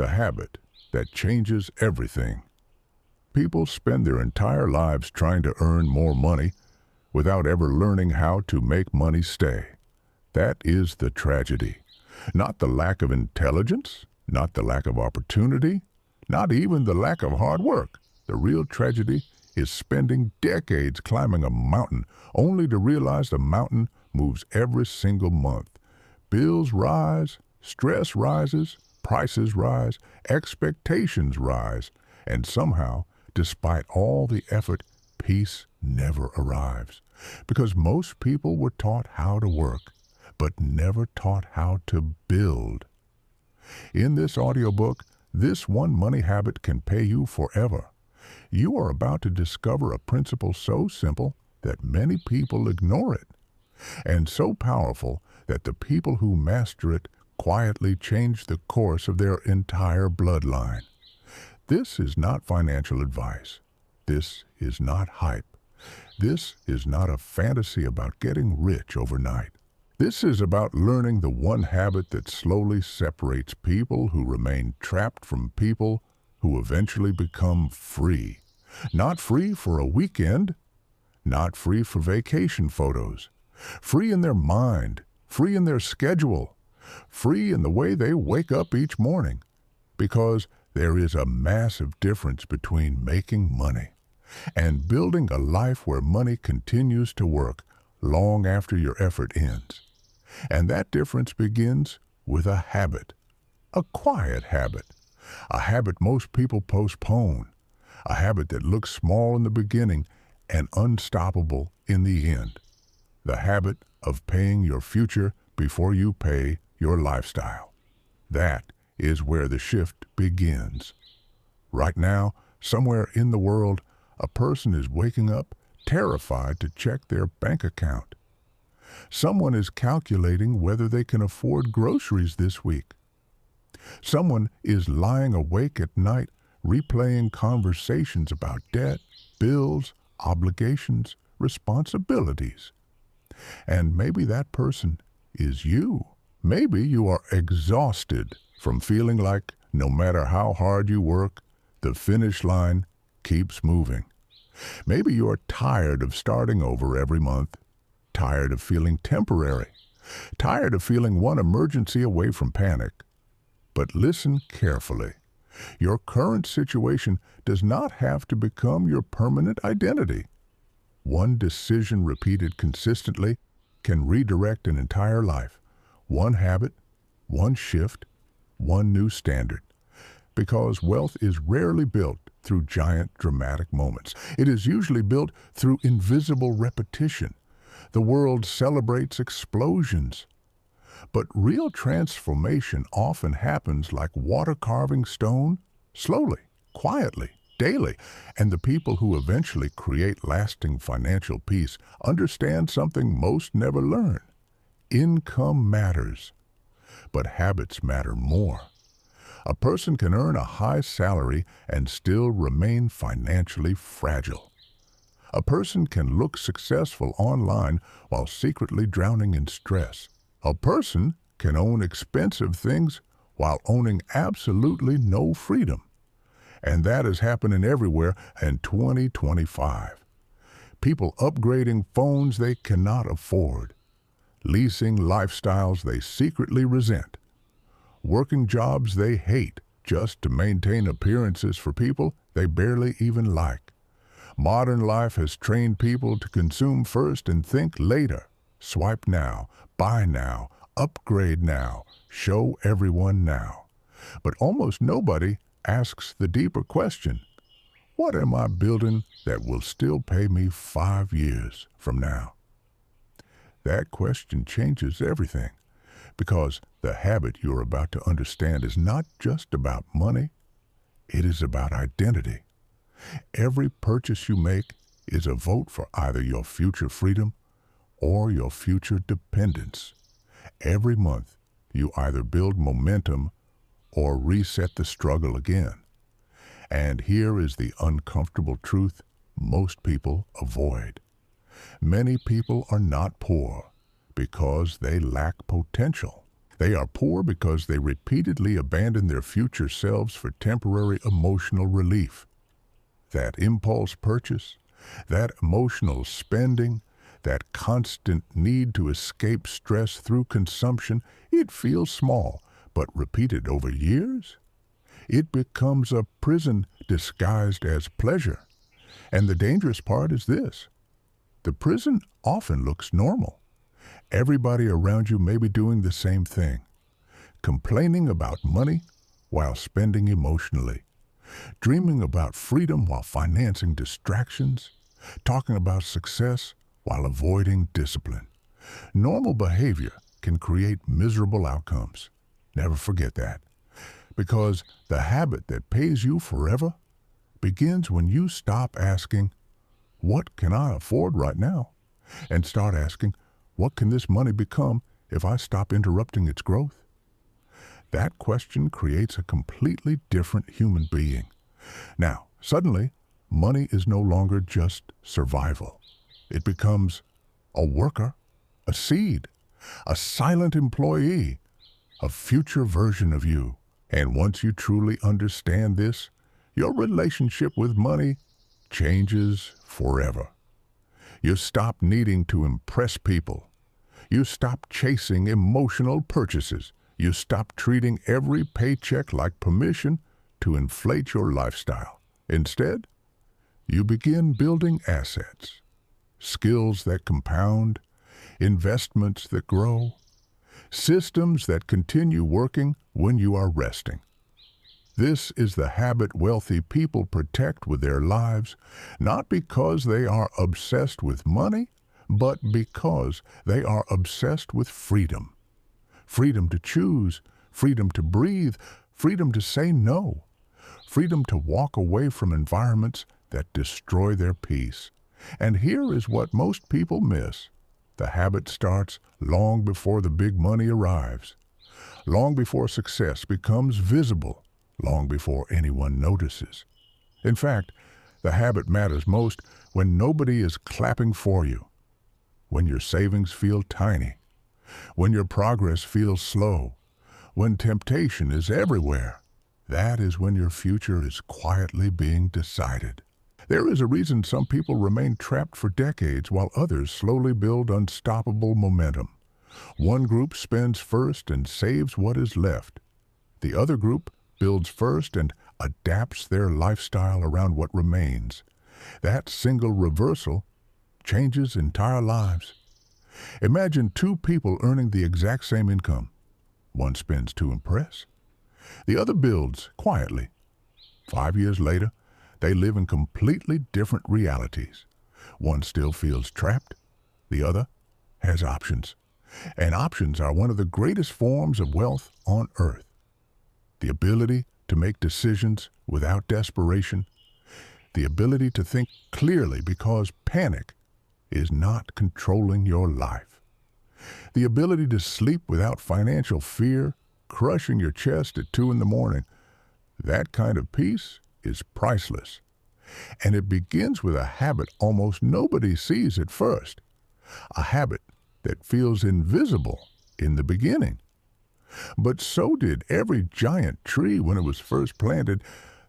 the habit that changes everything. People spend their entire lives trying to earn more money without ever learning how to make money stay. That is the tragedy. Not the lack of intelligence, not the lack of opportunity, not even the lack of hard work. The real tragedy is spending decades climbing a mountain only to realize the mountain moves every single month. Bills rise, stress rises, prices rise, expectations rise, and somehow, despite all the effort, peace never arrives. Because most people were taught how to work, but never taught how to build. In this audiobook, this one money habit can pay you forever. You are about to discover a principle so simple that many people ignore it, and so powerful that the people who master it quietly change the course of their entire bloodline. This is not financial advice. This is not hype. This is not a fantasy about getting rich overnight. This is about learning the one habit that slowly separates people who remain trapped from people who eventually become free. Not free for a weekend, not free for vacation photos, free in their mind, free in their schedule, free in the way they wake up each morning. Because there is a massive difference between making money and building a life where money continues to work long after your effort ends. And that difference begins with a habit, a quiet habit, a habit most people postpone, a habit that looks small in the beginning and unstoppable in the end. The habit of paying your future before you pay your lifestyle. That is where the shift begins. Right now, somewhere in the world, a person is waking up terrified to check their bank account. Someone is calculating whether they can afford groceries this week. Someone is lying awake at night replaying conversations about debt, bills, obligations, responsibilities. And maybe that person is you. Maybe you are exhausted from feeling like no matter how hard you work, the finish line keeps moving. Maybe you are tired of starting over every month, tired of feeling temporary, tired of feeling one emergency away from panic. But listen carefully. Your current situation does not have to become your permanent identity. One decision repeated consistently can redirect an entire life. One habit, one shift, one new standard. Because wealth is rarely built through giant dramatic moments. It is usually built through invisible repetition. The world celebrates explosions. But real transformation often happens like water carving stone, slowly, quietly, daily. And the people who eventually create lasting financial peace understand something most never learn. Income matters, but habits matter more. A person can earn a high salary and still remain financially fragile. A person can look successful online while secretly drowning in stress. A person can own expensive things while owning absolutely no freedom. And that is happening everywhere in 2025. People upgrading phones they cannot afford, leasing lifestyles they secretly resent, working jobs they hate just to maintain appearances for people they barely even like. Modern life has trained people to consume first and think later. Swipe now, buy now, upgrade now, show everyone now. But almost nobody asks the deeper question, what am I building that will still pay me 5 years from now? That question changes everything, because the habit you're about to understand is not just about money, it is about identity. Every purchase you make is a vote for either your future freedom or your future dependence. Every month, you either build momentum or reset the struggle again. And here is the uncomfortable truth most people avoid. Many people are not poor because they lack potential. They are poor because they repeatedly abandon their future selves for temporary emotional relief. That impulse purchase, that emotional spending, that constant need to escape stress through consumption, it feels small, but repeated over years, it becomes a prison disguised as pleasure. And the dangerous part is this: the prison often looks normal. Everybody around you may be doing the same thing, complaining about money while spending emotionally, dreaming about freedom while financing distractions, talking about success while avoiding discipline. Normal behavior can create miserable outcomes. Never forget that. Because the habit that pays you forever begins when you stop asking, "What can I afford right now?" and start asking, "What can this money become if I stop interrupting its growth?" That question creates a completely different human being. Now, suddenly, money is no longer just survival. It becomes a worker, a seed, a silent employee, a future version of you. And once you truly understand this, your relationship with money changes forever. You stop needing to impress people. You stop chasing emotional purchases. You stop treating every paycheck like permission to inflate your lifestyle. Instead, you begin building assets, skills that compound, investments that grow, systems that continue working when you are resting. This is the habit wealthy people protect with their lives, not because they are obsessed with money, but because they are obsessed with freedom. Freedom to choose, freedom to breathe, freedom to say no, freedom to walk away from environments that destroy their peace. And here is what most people miss. The habit starts long before the big money arrives, long before success becomes visible, long before anyone notices. In fact, the habit matters most when nobody is clapping for you, when your savings feel tiny, when your progress feels slow, when temptation is everywhere. That is when your future is quietly being decided. There is a reason some people remain trapped for decades while others slowly build unstoppable momentum. One group spends first and saves what is left. The other group builds first and adapts their lifestyle around what remains. That single reversal changes entire lives. Imagine two people earning the exact same income. One spends to impress. The other builds quietly. 5 years later, they live in completely different realities. One still feels trapped. The other has options. And options are one of the greatest forms of wealth on earth. The ability to make decisions without desperation. The ability to think clearly because panic is not controlling your life. The ability to sleep without financial fear crushing your chest at 2 in the morning. That kind of peace is priceless. And it begins with a habit almost nobody sees at first. A habit that feels invisible in the beginning. But so did every giant tree when it was first planted.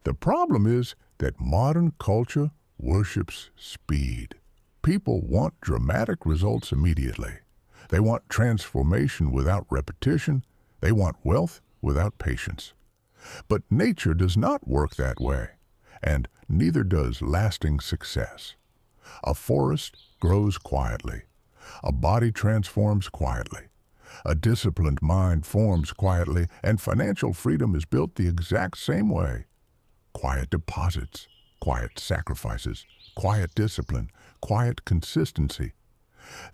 The problem is that modern culture worships speed. People want dramatic results immediately. They want transformation without repetition. They want wealth without patience. But nature does not work that way, and neither does lasting success. A forest grows quietly. A body transforms quietly. A disciplined mind forms quietly, and financial freedom is built the exact same way. Quiet deposits, quiet sacrifices, quiet discipline, quiet consistency.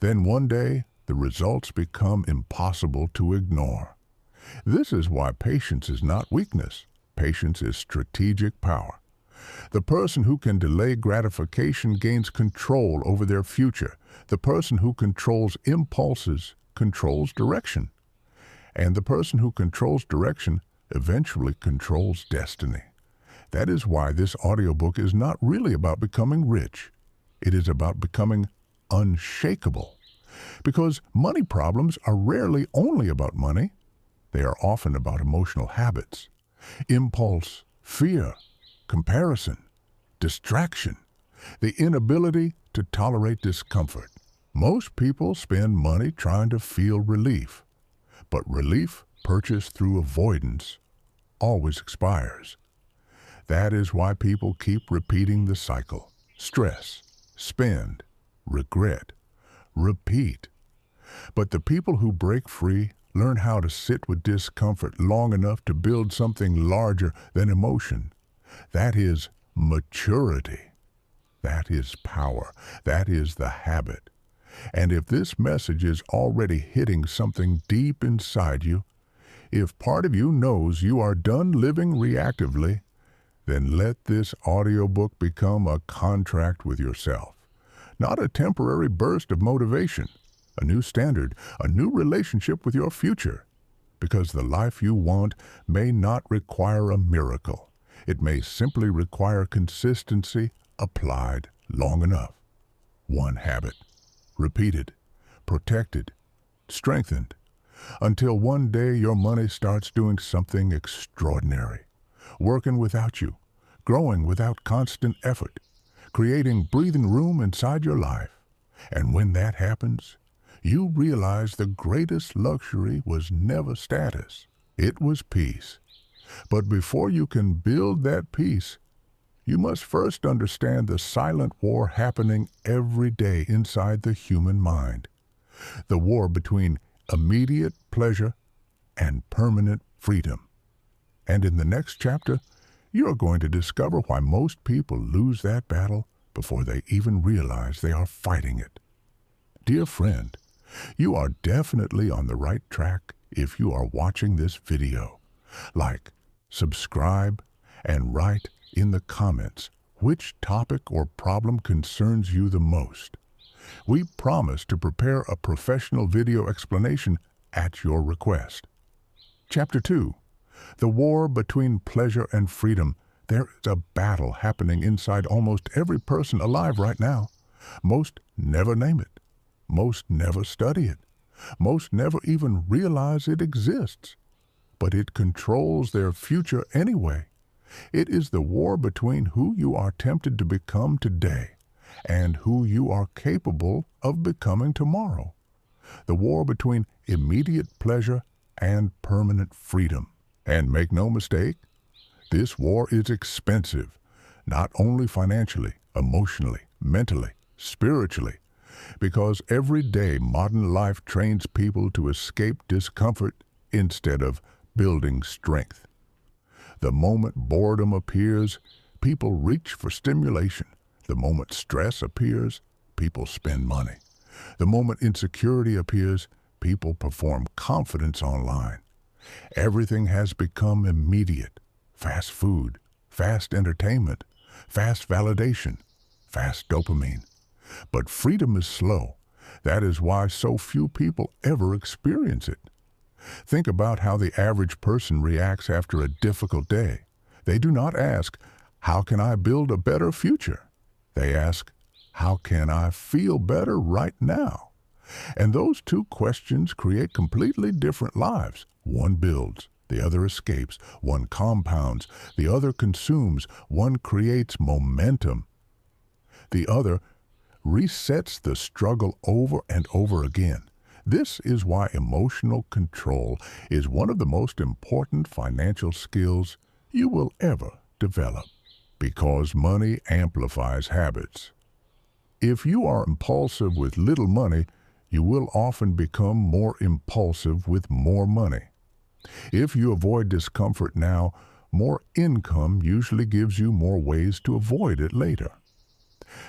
Then one day, the results become impossible to ignore. This is why patience is not weakness. Patience is strategic power. The person who can delay gratification gains control over their future. The person who controls impulses controls direction. And the person who controls direction eventually controls destiny. That is why this audiobook is not really about becoming rich. It is about becoming unshakable. Because money problems are rarely only about money. They are often about emotional habits, impulse, fear, comparison, distraction, the inability to tolerate discomfort. Most people spend money trying to feel relief, but relief purchased through avoidance always expires. That is why people keep repeating the cycle. Stress, spend, regret, repeat. But the people who break free learn how to sit with discomfort long enough to build something larger than emotion. That is maturity. That is power. That is the habit. And if this message is already hitting something deep inside you, if part of you knows you are done living reactively, then let this audiobook become a contract with yourself. Not a temporary burst of motivation, a new standard, a new relationship with your future. Because the life you want may not require a miracle. It may simply require consistency applied long enough. One habit, repeated, protected, strengthened, until one day your money starts doing something extraordinary, working without you, growing without constant effort, creating breathing room inside your life. And when that happens, you realize the greatest luxury was never status. It was peace. But before you can build that peace, you must first understand the silent war happening every day inside the human mind. The war between immediate pleasure and permanent freedom. And in the next chapter, you're going to discover why most people lose that battle before they even realize they are fighting it. Dear friend, you are definitely on the right track if you are watching this video. Like, subscribe, and write in the comments which topic or problem concerns you the most. We promise to prepare a professional video explanation at your request. Chapter 2. The War Between Pleasure and Freedom. There is a battle happening inside almost every person alive right now. Most never name it. Most never study it. Most never even realize it exists. But it controls their future anyway. It is the war between who you are tempted to become today and who you are capable of becoming tomorrow. The war between immediate pleasure and permanent freedom. And make no mistake, this war is expensive, not only financially, emotionally, mentally, spiritually, because every day modern life trains people to escape discomfort instead of building strength. The moment boredom appears, people reach for stimulation. The moment stress appears, people spend money. The moment insecurity appears, people perform confidence online. Everything has become immediate. Fast food, fast entertainment, fast validation, fast dopamine. But freedom is slow. That is why so few people ever experience it. Think about how the average person reacts after a difficult day. They do not ask, "How can I build a better future?" They ask, "How can I feel better right now?" And those two questions create completely different lives. One builds, the other escapes. One compounds, the other consumes. One creates momentum. The other resets the struggle over and over again. This is why emotional control is one of the most important financial skills you will ever develop. Because money amplifies habits. If you are impulsive with little money, you will often become more impulsive with more money. If you avoid discomfort now, more income usually gives you more ways to avoid it later.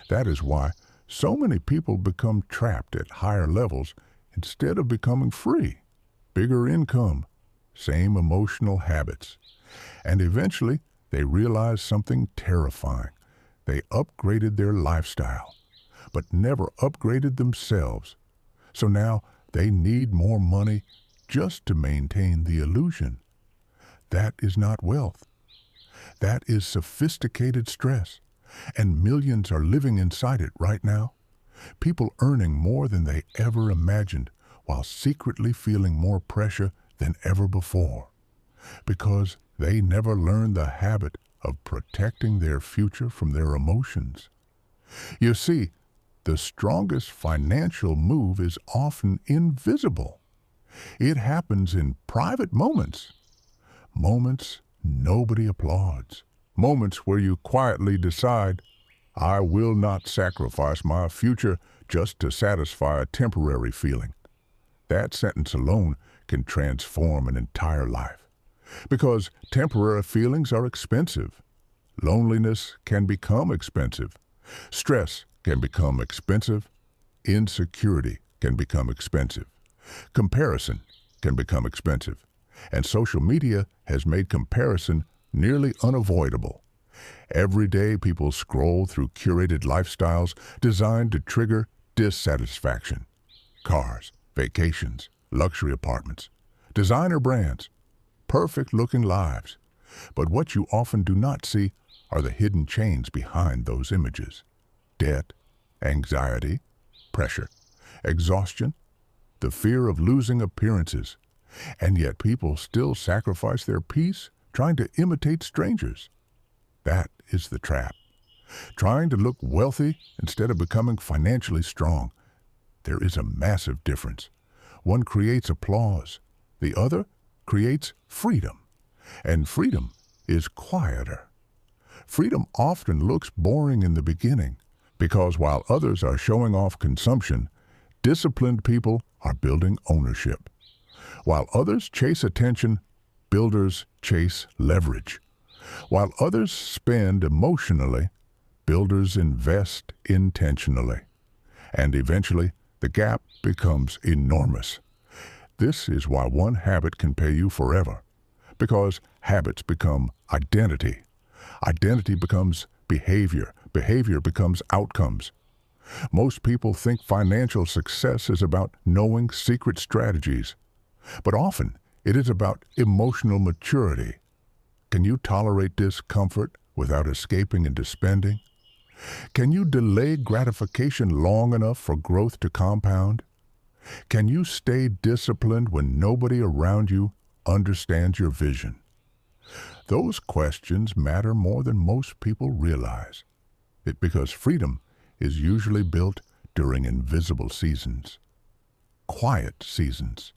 That is why so many people become trapped at higher levels instead of becoming free. Bigger income, same emotional habits. And eventually, they realize something terrifying. They upgraded their lifestyle, but never upgraded themselves. So now they need more money just to maintain the illusion. That is not wealth. That is sophisticated stress, and millions are living inside it right now. People earning more than they ever imagined while secretly feeling more pressure than ever before because they never learned the habit of protecting their future from their emotions. You see, the strongest financial move is often invisible. It happens in private moments, moments nobody applauds, moments where you quietly decide, I will not sacrifice my future just to satisfy a temporary feeling. That sentence alone can transform an entire life. Because temporary feelings are expensive. Loneliness can become expensive. Stress can become expensive. Insecurity can become expensive. Comparison can become expensive. And social media has made comparison nearly unavoidable. Every day people scroll through curated lifestyles designed to trigger dissatisfaction. Cars, vacations, luxury apartments, designer brands, perfect-looking lives. But what you often do not see are the hidden chains behind those images. Debt, anxiety, pressure, exhaustion, the fear of losing appearances. And yet people still sacrifice their peace trying to imitate strangers. That is the trap. Trying to look wealthy instead of becoming financially strong. There is a massive difference. One creates applause. The other creates freedom. And freedom is quieter. Freedom often looks boring in the beginning because while others are showing off consumption, disciplined people are building ownership. While others chase attention, builders chase leverage. While others spend emotionally, builders invest intentionally. And eventually, the gap becomes enormous. This is why one habit can pay you forever. Because habits become identity. Identity becomes behavior. Behavior becomes outcomes. Most people think financial success is about knowing secret strategies. But often, it is about emotional maturity. Can you tolerate discomfort without escaping into spending? Can you delay gratification long enough for growth to compound? Can you stay disciplined when nobody around you understands your vision? Those questions matter more than most people realize. It's because freedom is usually built during invisible seasons. Quiet seasons.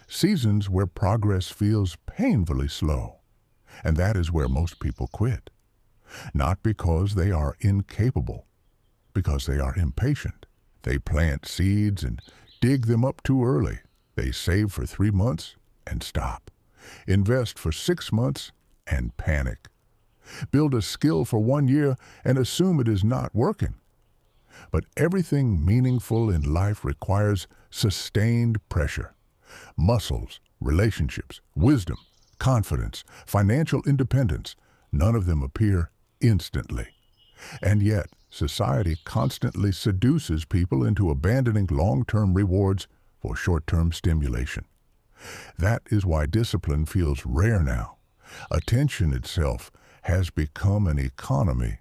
Seasons where progress feels painfully slow. And that is where most people quit. Not because they are incapable, because they are impatient. They plant seeds and dig them up too early. They save for 3 months and stop. Invest for 6 months and panic. Build a skill for 1 year and assume it is not working. But everything meaningful in life requires sustained pressure. Muscles, relationships, wisdom, confidence, financial independence, none of them appear instantly. And yet, society constantly seduces people into abandoning long-term rewards for short-term stimulation. That is why discipline feels rare now. Attention itself has become an economy.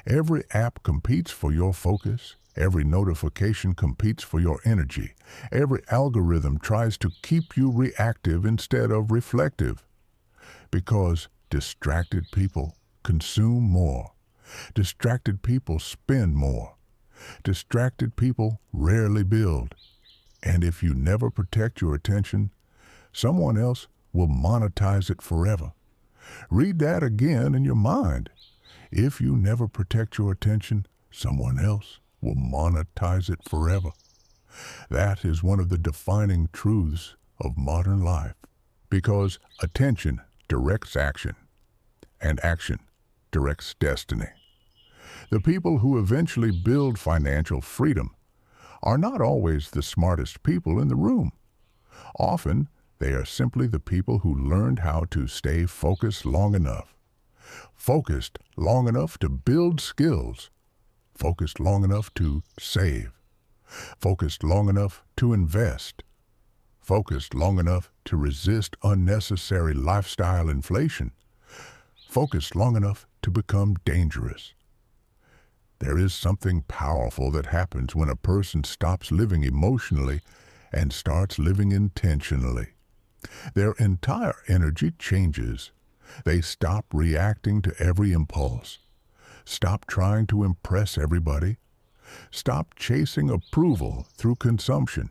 Every app competes for your focus. Every notification competes for your energy. Every algorithm tries to keep you reactive instead of reflective. Because distracted people consume more. Distracted people spend more. Distracted people rarely build. And if you never protect your attention, someone else will monetize it forever. Read that again in your mind. If you never protect your attention, someone else will monetize it forever. That is one of the defining truths of modern life. Because attention directs action, and action directs destiny. The people who eventually build financial freedom are not always the smartest people in the room. Often, they are simply the people who learned how to stay focused long enough. Focused long enough to build skills. Focused long enough to save. Focused long enough to invest. Focused long enough to resist unnecessary lifestyle inflation. Focused long enough to become dangerous. There is something powerful that happens when a person stops living emotionally and starts living intentionally. Their entire energy changes. They stop reacting to every impulse. Stop trying to impress everybody. Stop chasing approval through consumption.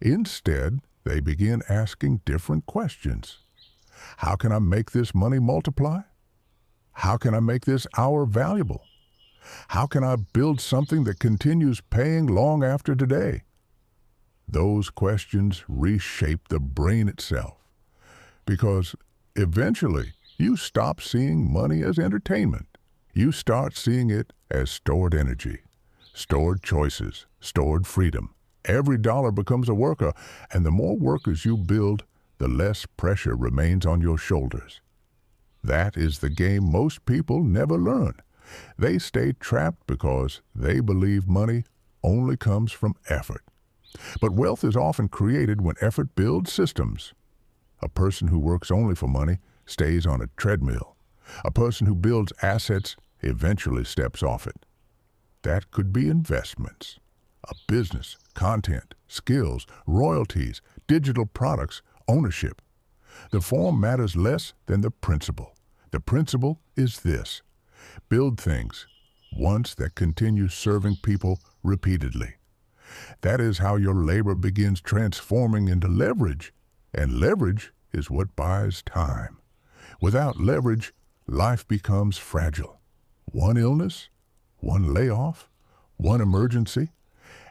Instead, they begin asking different questions. How can I make this money multiply? How can I make this hour valuable? How can I build something that continues paying long after today? Those questions reshape the brain itself, because eventually you stop seeing money as entertainment. You start seeing it as stored energy, stored choices, stored freedom. Every dollar becomes a worker, and the more workers you build, the less pressure remains on your shoulders. That is the game most people never learn. They stay trapped because they believe money only comes from effort. But wealth is often created when effort builds systems. A person who works only for money stays on a treadmill. A person who builds assets eventually steps off it. That could be investments, a business, content, skills, royalties, digital products, ownership. The form matters less than the principle. The principle is this: build things once that continue serving people repeatedly. That is how your labor begins transforming into leverage, and leverage is what buys time. Without leverage, life becomes fragile. One illness, one layoff, one emergency,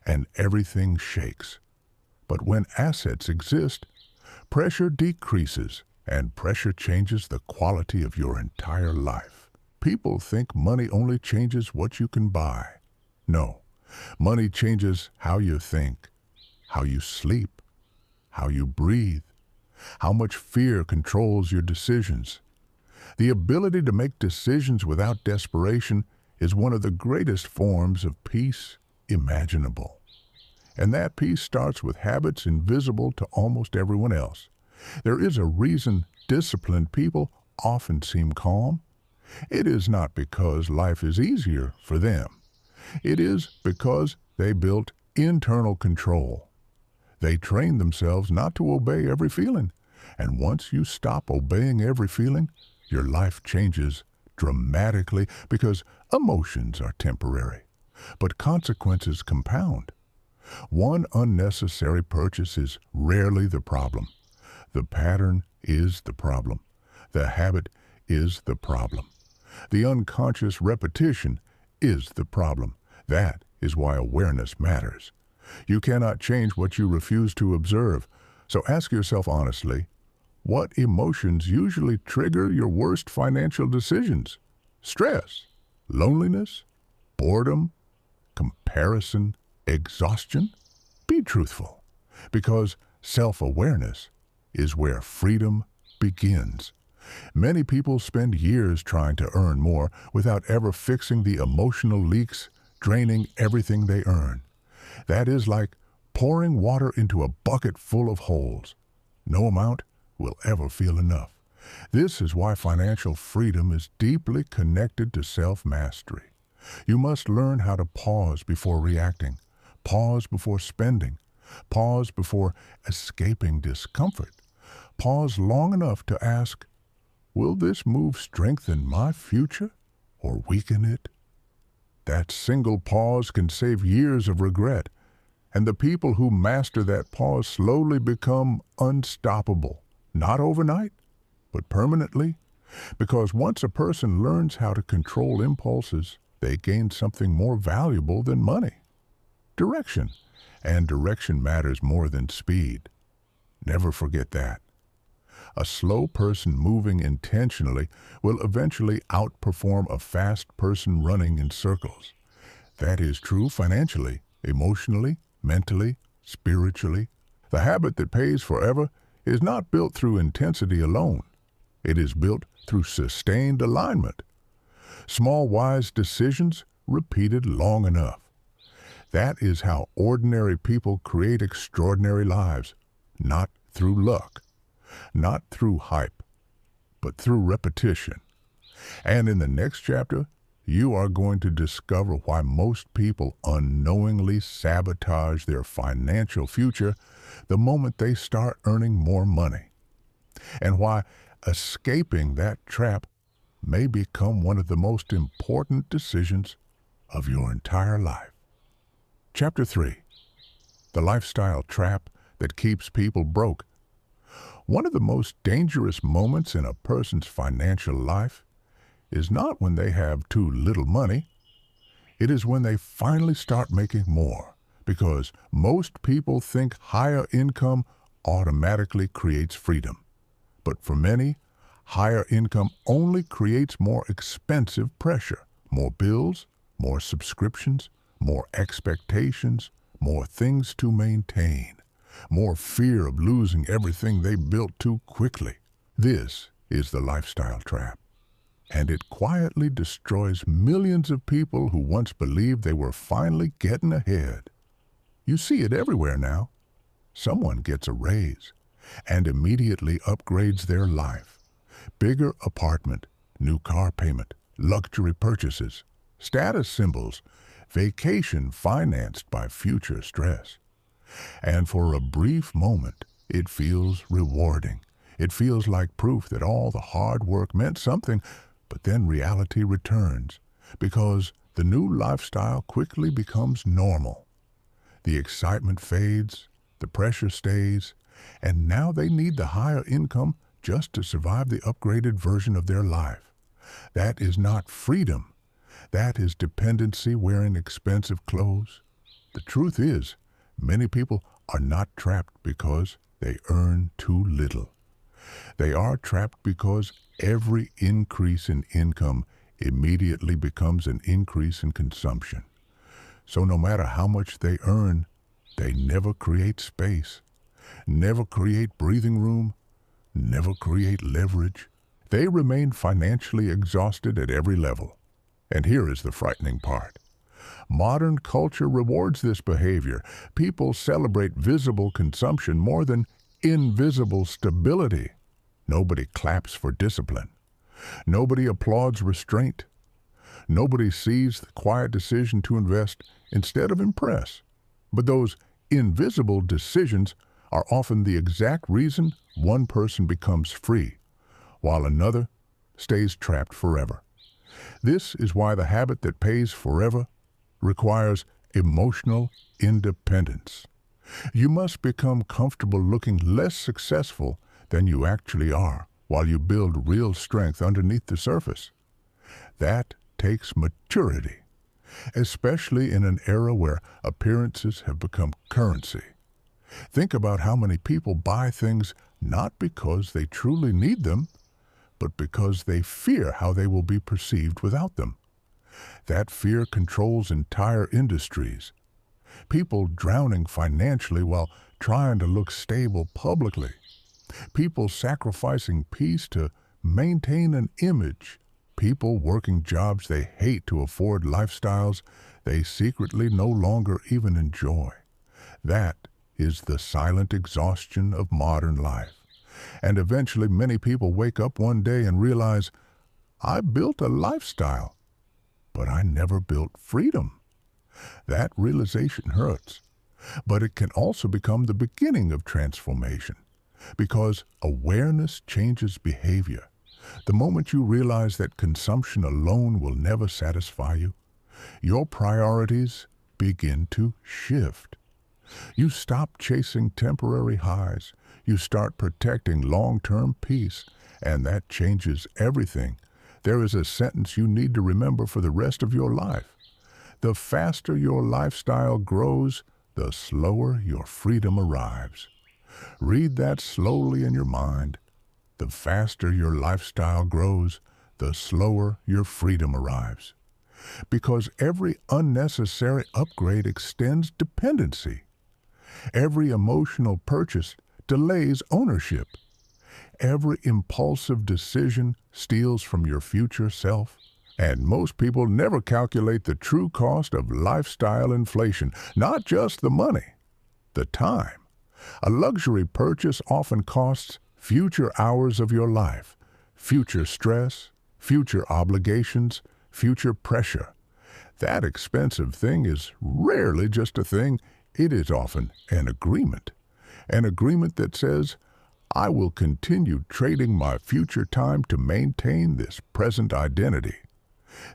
and everything shakes. But when assets exist, pressure decreases, and pressure changes the quality of your entire life. People think money only changes what you can buy. No, money changes how you think, how you sleep, how you breathe, how much fear controls your decisions. The ability to make decisions without desperation is one of the greatest forms of peace imaginable. And that peace starts with habits invisible to almost everyone else. There is a reason disciplined people often seem calm. It is not because life is easier for them. It is because they built internal control. They train themselves not to obey every feeling. And once you stop obeying every feeling, your life changes dramatically, because emotions are temporary, but consequences compound. One unnecessary purchase is rarely the problem. The pattern is the problem. The habit is the problem. The unconscious repetition is the problem. That is why awareness matters. You cannot change what you refuse to observe. So ask yourself honestly, what emotions usually trigger your worst financial decisions? Stress, loneliness, boredom, comparison, exhaustion? Be truthful, because self-awareness is where freedom begins. Many people spend years trying to earn more without ever fixing the emotional leaks, draining everything they earn. That is like pouring water into a bucket full of holes. No amount will ever feel enough. This is why financial freedom is deeply connected to self-mastery. You must learn how to pause before reacting, pause before spending, pause before escaping discomfort. Pause long enough to ask, will this move strengthen my future or weaken it? That single pause can save years of regret, and the people who master that pause slowly become unstoppable, not overnight, but permanently, because once a person learns how to control impulses, they gain something more valuable than money: direction. And direction matters more than speed. Never forget that. A slow person moving intentionally will eventually outperform a fast person running in circles. That is true financially, emotionally, mentally, spiritually. The habit that pays forever is not built through intensity alone. It is built through sustained alignment. Small wise decisions repeated long enough. That is how ordinary people create extraordinary lives, not through luck, not through hype, but through repetition. And in the next chapter, you are going to discover why most people unknowingly sabotage their financial future the moment they start earning more money, and why escaping that trap may become one of the most important decisions of your entire life. Chapter 3. The Lifestyle Trap That Keeps People Broke. One of the most dangerous moments in a person's financial life is not when they have too little money. It is when they finally start making more, because most people think higher income automatically creates freedom. But for many, higher income only creates more expensive pressure, more bills, more subscriptions, more expectations, more things to maintain, more fear of losing everything they built too quickly. This is the lifestyle trap, and it quietly destroys millions of people who once believed they were finally getting ahead. You see it everywhere now. Someone gets a raise and immediately upgrades their life. Bigger apartment, new car payment, luxury purchases, status symbols, vacation financed by future stress. And for a brief moment, it feels rewarding. It feels like proof that all the hard work meant something, but then reality returns because the new lifestyle quickly becomes normal. The excitement fades, the pressure stays, and now they need the higher income just to survive the upgraded version of their life. That is not freedom. That is dependency wearing expensive clothes. The truth is, many people are not trapped because they earn too little. They are trapped because every increase in income immediately becomes an increase in consumption. So no matter how much they earn, they never create space, never create breathing room, never create leverage. They remain financially exhausted at every level. And here is the frightening part. Modern culture rewards this behavior. People celebrate visible consumption more than invisible stability. Nobody claps for discipline. Nobody applauds restraint. Nobody sees the quiet decision to invest instead of impress. But those invisible decisions are often the exact reason one person becomes free, while another stays trapped forever. This is why the habit that pays forever requires emotional independence. You must become comfortable looking less successful than you actually are while you build real strength underneath the surface. That takes maturity, especially in an era where appearances have become currency. Think about how many people buy things not because they truly need them, but because they fear how they will be perceived without them. That fear controls entire industries. People drowning financially while trying to look stable publicly. People sacrificing peace to maintain an image. People working jobs they hate to afford lifestyles they secretly no longer even enjoy. That is the silent exhaustion of modern life. And eventually many people wake up one day and realize, I built a lifestyle, but I never built freedom. That realization hurts, but it can also become the beginning of transformation, because awareness changes behavior. The moment you realize that consumption alone will never satisfy you, your priorities begin to shift. You stop chasing temporary highs. You start protecting long-term peace, and that changes everything. There is a sentence you need to remember for the rest of your life. The faster your lifestyle grows, the slower your freedom arrives. Read that slowly in your mind. The faster your lifestyle grows, the slower your freedom arrives. Because every unnecessary upgrade extends dependency. Every emotional purchase delays ownership. Every impulsive decision steals from your future self. And most people never calculate the true cost of lifestyle inflation, not just the money, the time. A luxury purchase often costs future hours of your life, future stress, future obligations, future pressure. That expensive thing is rarely just a thing. It is often an agreement. An agreement that says, I will continue trading my future time to maintain this present identity.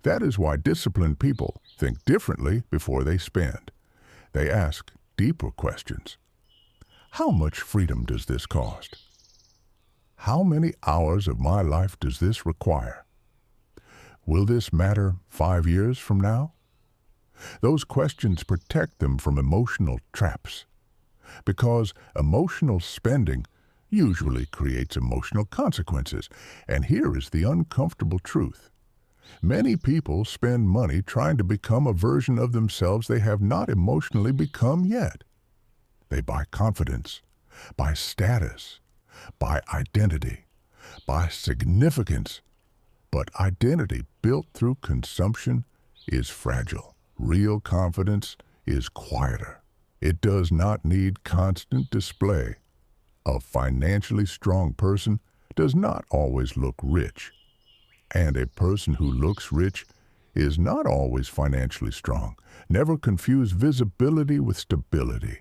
That is why disciplined people think differently before they spend. They ask deeper questions. How much freedom does this cost? How many hours of my life does this require? Will this matter 5 years from now? Those questions protect them from emotional traps, because emotional spending usually creates emotional consequences. And here is the uncomfortable truth. Many people spend money trying to become a version of themselves they have not emotionally become yet. They buy confidence, buy status, buy identity, buy significance. But identity built through consumption is fragile. Real confidence is quieter. It does not need constant display. A financially strong person does not always look rich. And a person who looks rich is not always financially strong. Never confuse visibility with stability.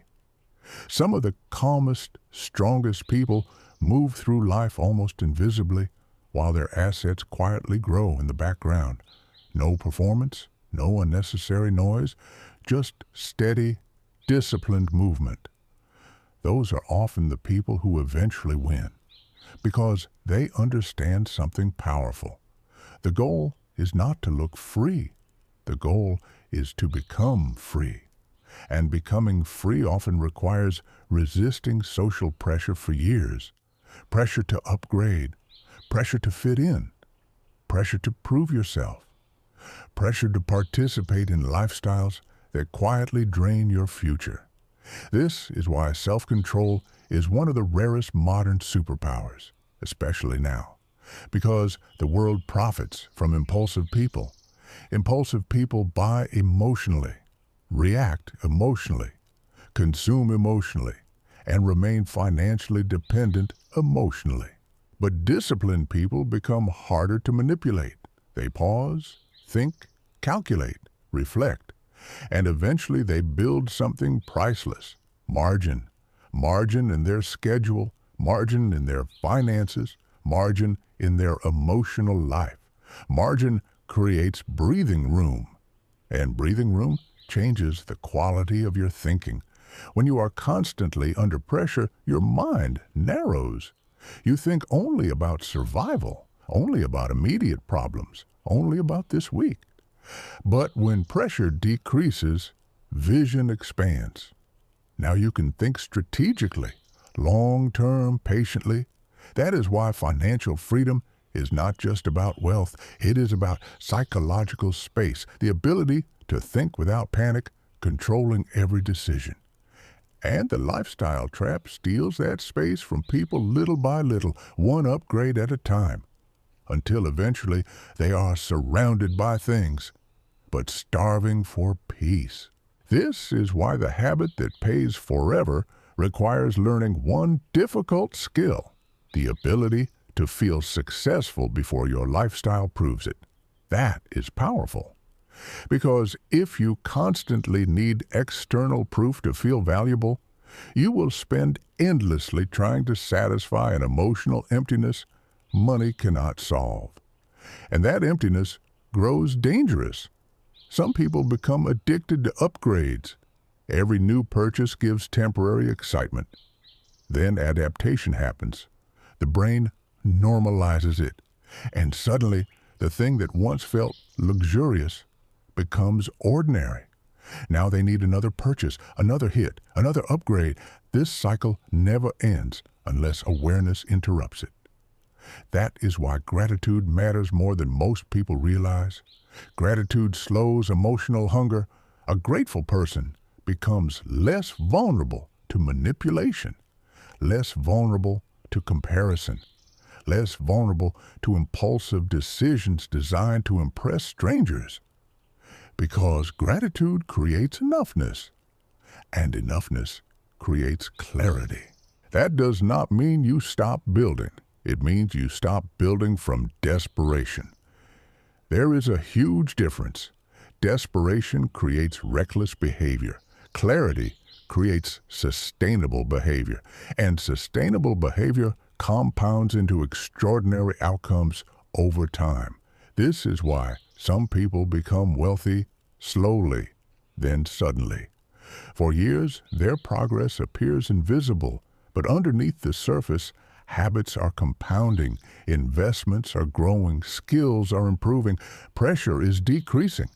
Some of the calmest, strongest people move through life almost invisibly, while their assets quietly grow in the background. No performance, no unnecessary noise, just steady, disciplined movement. Those are often the people who eventually win, because they understand something powerful. The goal is not to look free. The goal is to become free. And becoming free often requires resisting social pressure for years. Pressure to upgrade, pressure to fit in, pressure to prove yourself, pressure to participate in lifestyles that quietly drain your future. This is why self-control is one of the rarest modern superpowers, especially now, because the world profits from impulsive people. Impulsive people buy emotionally, react emotionally, consume emotionally, and remain financially dependent emotionally. But disciplined people become harder to manipulate. They pause, think, calculate, reflect, and eventually they build something priceless. Margin. Margin in their schedule, margin in their finances, margin in their emotional life. Margin creates breathing room, and breathing room changes the quality of your thinking. When you are constantly under pressure, your mind narrows. You think only about survival, only about immediate problems, only about this week. But when pressure decreases, vision expands. Now you can think strategically, long-term, patiently. That is why financial freedom is not just about wealth. It is about psychological space, the ability to think without panic, controlling every decision. And the lifestyle trap steals that space from people little by little, one upgrade at a time, until eventually they are surrounded by things, but starving for peace. This is why the habit that pays forever requires learning one difficult skill, the ability to feel successful before your lifestyle proves it. That is powerful. Because if you constantly need external proof to feel valuable, you will spend endlessly trying to satisfy an emotional emptiness money cannot solve. And that emptiness grows dangerous. Some people become addicted to upgrades. Every new purchase gives temporary excitement. Then adaptation happens. The brain normalizes it. And suddenly, the thing that once felt luxurious becomes ordinary. Now they need another purchase, another hit, another upgrade. This cycle never ends unless awareness interrupts it. That is why gratitude matters more than most people realize. Gratitude slows emotional hunger. A grateful person becomes less vulnerable to manipulation, less vulnerable to comparison, less vulnerable to impulsive decisions designed to impress strangers. Because gratitude creates enoughness, and enoughness creates clarity. That does not mean you stop building. It means you stop building from desperation. There is a huge difference. Desperation creates reckless behavior. Clarity creates sustainable behavior. And sustainable behavior compounds into extraordinary outcomes over time. This is why some people become wealthy slowly, then suddenly. For years, their progress appears invisible, but underneath the surface, habits are compounding, investments are growing, skills are improving, pressure is decreasing.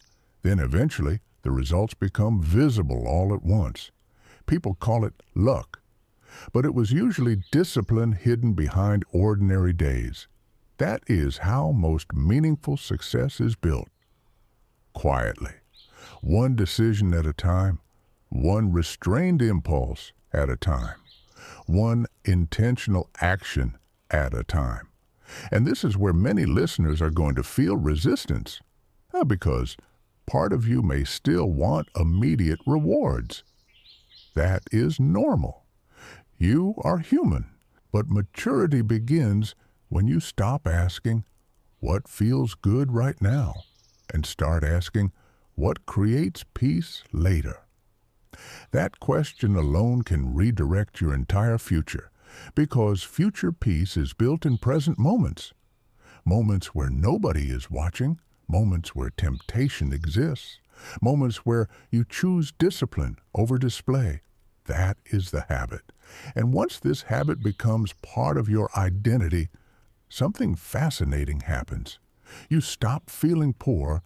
Then eventually, the results become visible all at once. People call it luck, but it was usually discipline hidden behind ordinary days. That is how most meaningful success is built. Quietly, one decision at a time, one restrained impulse at a time, one intentional action at a time. And this is where many listeners are going to feel resistance, because part of you may still want immediate rewards. That is normal. You are human, but maturity begins when you stop asking, what feels good right now, and start asking, what creates peace later? That question alone can redirect your entire future, because future peace is built in present moments. Moments where nobody is watching, moments where temptation exists, moments where you choose discipline over display. That is the habit. And once this habit becomes part of your identity, something fascinating happens. You stop feeling poor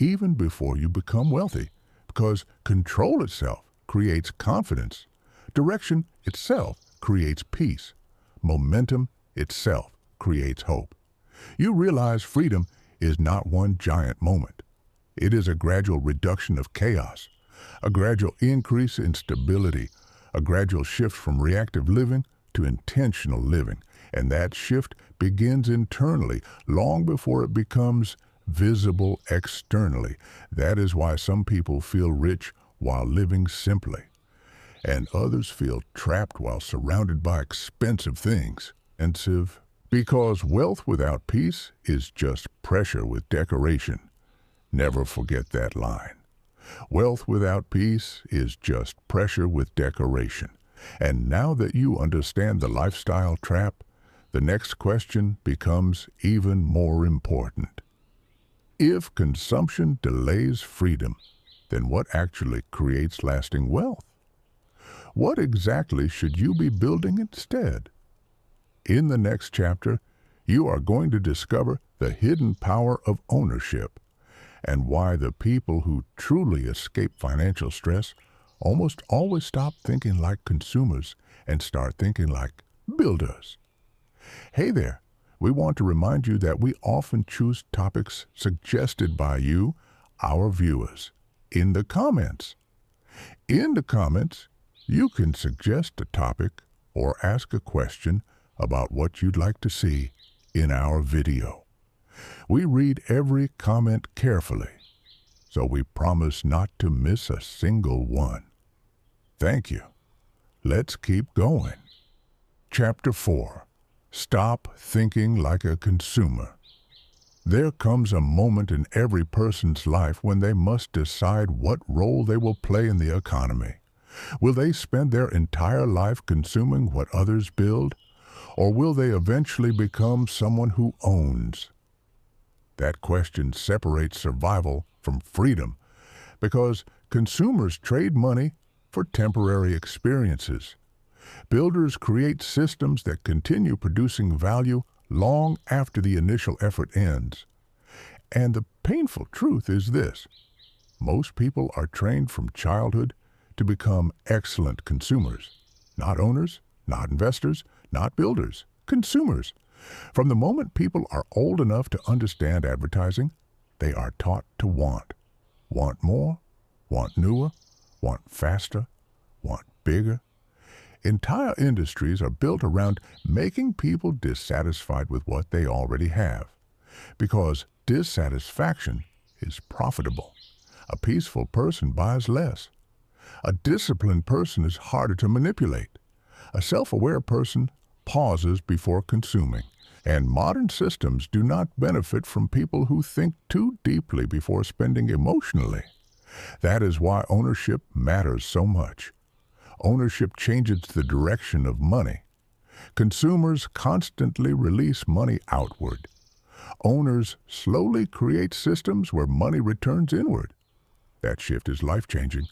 even before you become wealthy, because control itself creates confidence. Direction itself creates peace. Momentum itself creates hope. You realize freedom is not one giant moment. It is a gradual reduction of chaos, a gradual increase in stability, a gradual shift from reactive living to intentional living. And that shift begins internally, long before it becomes visible externally. That is why some people feel rich while living simply, and others feel trapped while surrounded by expensive things. Because wealth without peace is just pressure with decoration. Never forget that line. Wealth without peace is just pressure with decoration. And now that you understand the lifestyle trap, the next question becomes even more important. If consumption delays freedom, then what actually creates lasting wealth? What exactly should you be building instead? In the next chapter, you are going to discover the hidden power of ownership and why the people who truly escape financial stress almost always stop thinking like consumers and start thinking like builders. Hey there, we want to remind you that we often choose topics suggested by you, our viewers, in the comments. In the comments, you can suggest a topic or ask a question about what you'd like to see in our video. We read every comment carefully, so we promise not to miss a single one. Thank you. Let's keep going. Chapter 4. Stop thinking like a consumer. There comes a moment in every person's life when they must decide what role they will play in the economy. Will they spend their entire life consuming what others build, or will they eventually become someone who owns? That question separates survival from freedom, because consumers trade money for temporary experiences. Builders create systems that continue producing value long after the initial effort ends. And the painful truth is this: most people are trained from childhood to become excellent consumers. Not owners, not investors, not builders, consumers. From the moment people are old enough to understand advertising, they are taught to want. Want more, want newer, want faster, want bigger. Entire industries are built around making people dissatisfied with what they already have, because dissatisfaction is profitable. A peaceful person buys less. A disciplined person is harder to manipulate. A self-aware person pauses before consuming. And modern systems do not benefit from people who think too deeply before spending emotionally. That is why ownership matters so much. Ownership changes the direction of money. Consumers constantly release money outward. Owners slowly create systems where money returns inward. That shift is life-changing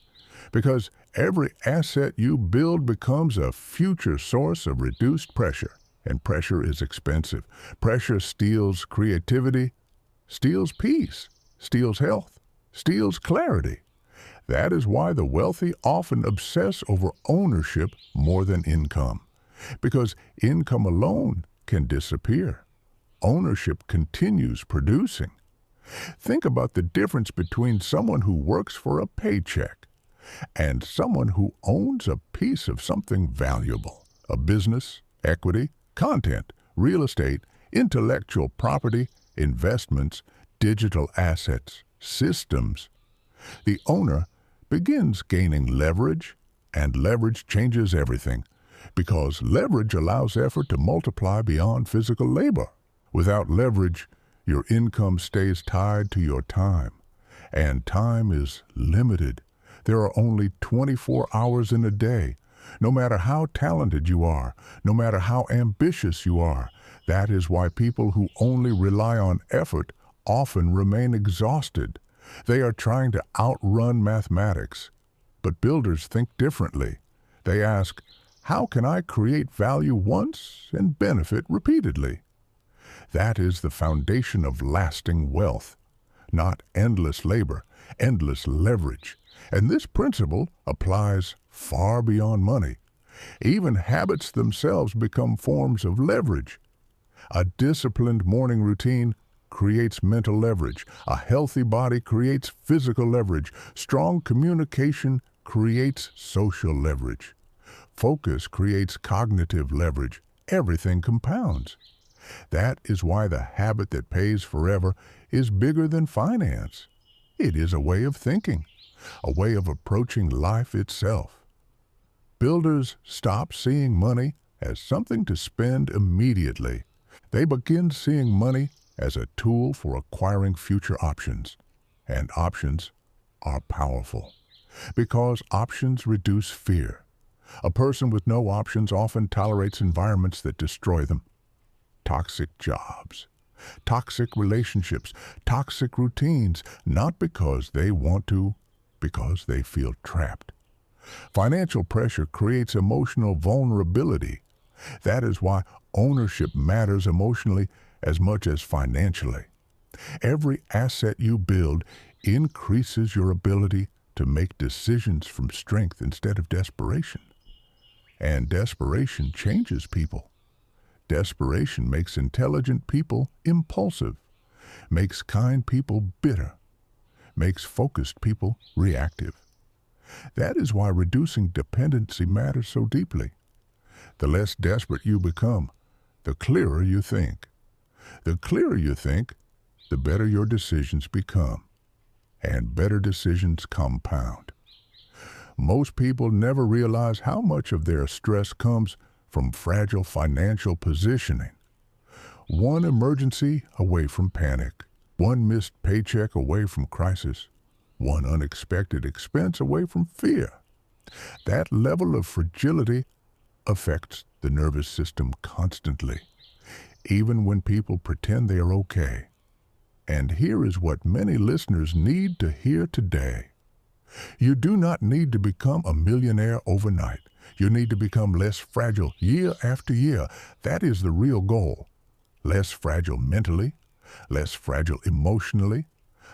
because every asset you build becomes a future source of reduced pressure. And pressure is expensive. Pressure steals creativity, steals peace, steals health, steals clarity. That is why the wealthy often obsess over ownership more than income, because income alone can disappear. Ownership continues producing. Think about the difference between someone who works for a paycheck and someone who owns a piece of something valuable, a business, equity, content, real estate, intellectual property, investments, digital assets, systems. The owner begins gaining leverage, and leverage changes everything, because leverage allows effort to multiply beyond physical labor. Without leverage, your income stays tied to your time, and time is limited. There are only 24 hours in a day. No matter how talented you are, no matter how ambitious you are, that is why people who only rely on effort often remain exhausted. They are trying to outrun mathematics. But builders think differently. They ask, how can I create value once and benefit repeatedly? That is the foundation of lasting wealth, not endless labor, endless leverage. And this principle applies far beyond money. Even habits themselves become forms of leverage. A disciplined morning routine creates mental leverage. A healthy body creates physical leverage. Strong communication creates social leverage. Focus creates cognitive leverage. Everything compounds. That is why the habit that pays forever is bigger than finance. It is a way of thinking, a way of approaching life itself. Builders stop seeing money as something to spend immediately. They begin seeing money as a tool for acquiring future options. And options are powerful because options reduce fear. A person with no options often tolerates environments that destroy them. Toxic jobs, toxic relationships, toxic routines, not because they want to, because they feel trapped. Financial pressure creates emotional vulnerability. That is why ownership matters emotionally as much as financially. Every asset you build increases your ability to make decisions from strength instead of desperation. And desperation changes people. Desperation makes intelligent people impulsive, makes kind people bitter, makes focused people reactive. That is why reducing dependency matters so deeply. The less desperate you become, the clearer you think. The clearer you think, the better your decisions become. And better decisions compound. Most people never realize how much of their stress comes from fragile financial positioning. One emergency away from panic, one missed paycheck away from crisis, one unexpected expense away from fear. That level of fragility affects the nervous system constantly, even when people pretend they are okay. And here is what many listeners need to hear today. You do not need to become a millionaire overnight. You need to become less fragile year after year. That is the real goal. Less fragile mentally, less fragile emotionally,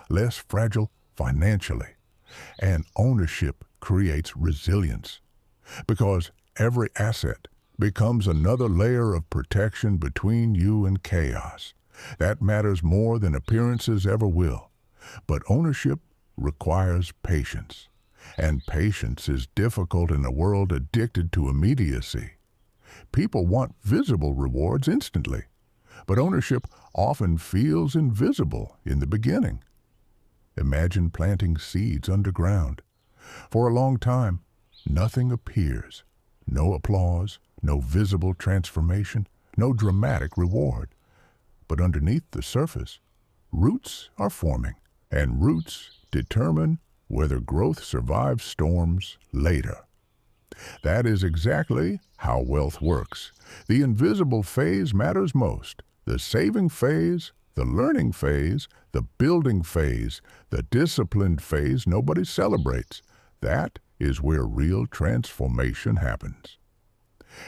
less fragile financially. And ownership creates resilience because every asset becomes another layer of protection between you and chaos. That matters more than appearances ever will. But ownership requires patience. And patience is difficult in a world addicted to immediacy. People want visible rewards instantly, but ownership often feels invisible in the beginning. Imagine planting seeds underground. For a long time, nothing appears. No applause, no visible transformation, no dramatic reward. But underneath the surface, roots are forming, and roots determine whether growth survives storms later. That is exactly how wealth works. The invisible phase matters most. The saving phase, the learning phase, the building phase, the disciplined phase nobody celebrates. That is where real transformation happens.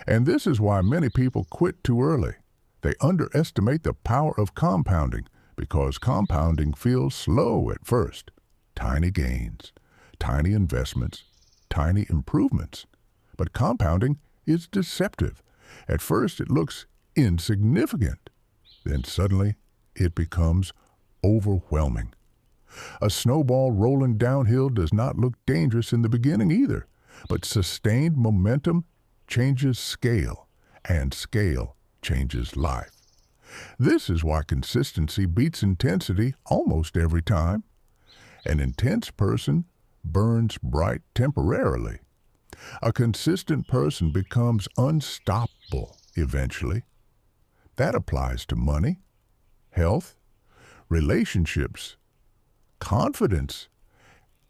And this is why many people quit too early. They underestimate the power of compounding because compounding feels slow at first. Tiny gains, tiny investments, tiny improvements. But compounding is deceptive. At first it looks insignificant. Then suddenly it becomes overwhelming. A snowball rolling downhill does not look dangerous in the beginning either, but sustained momentum changes scale, and scale changes life. This is why consistency beats intensity almost every time. An intense person burns bright temporarily. A consistent person becomes unstoppable eventually. That applies to money, health, relationships, confidence,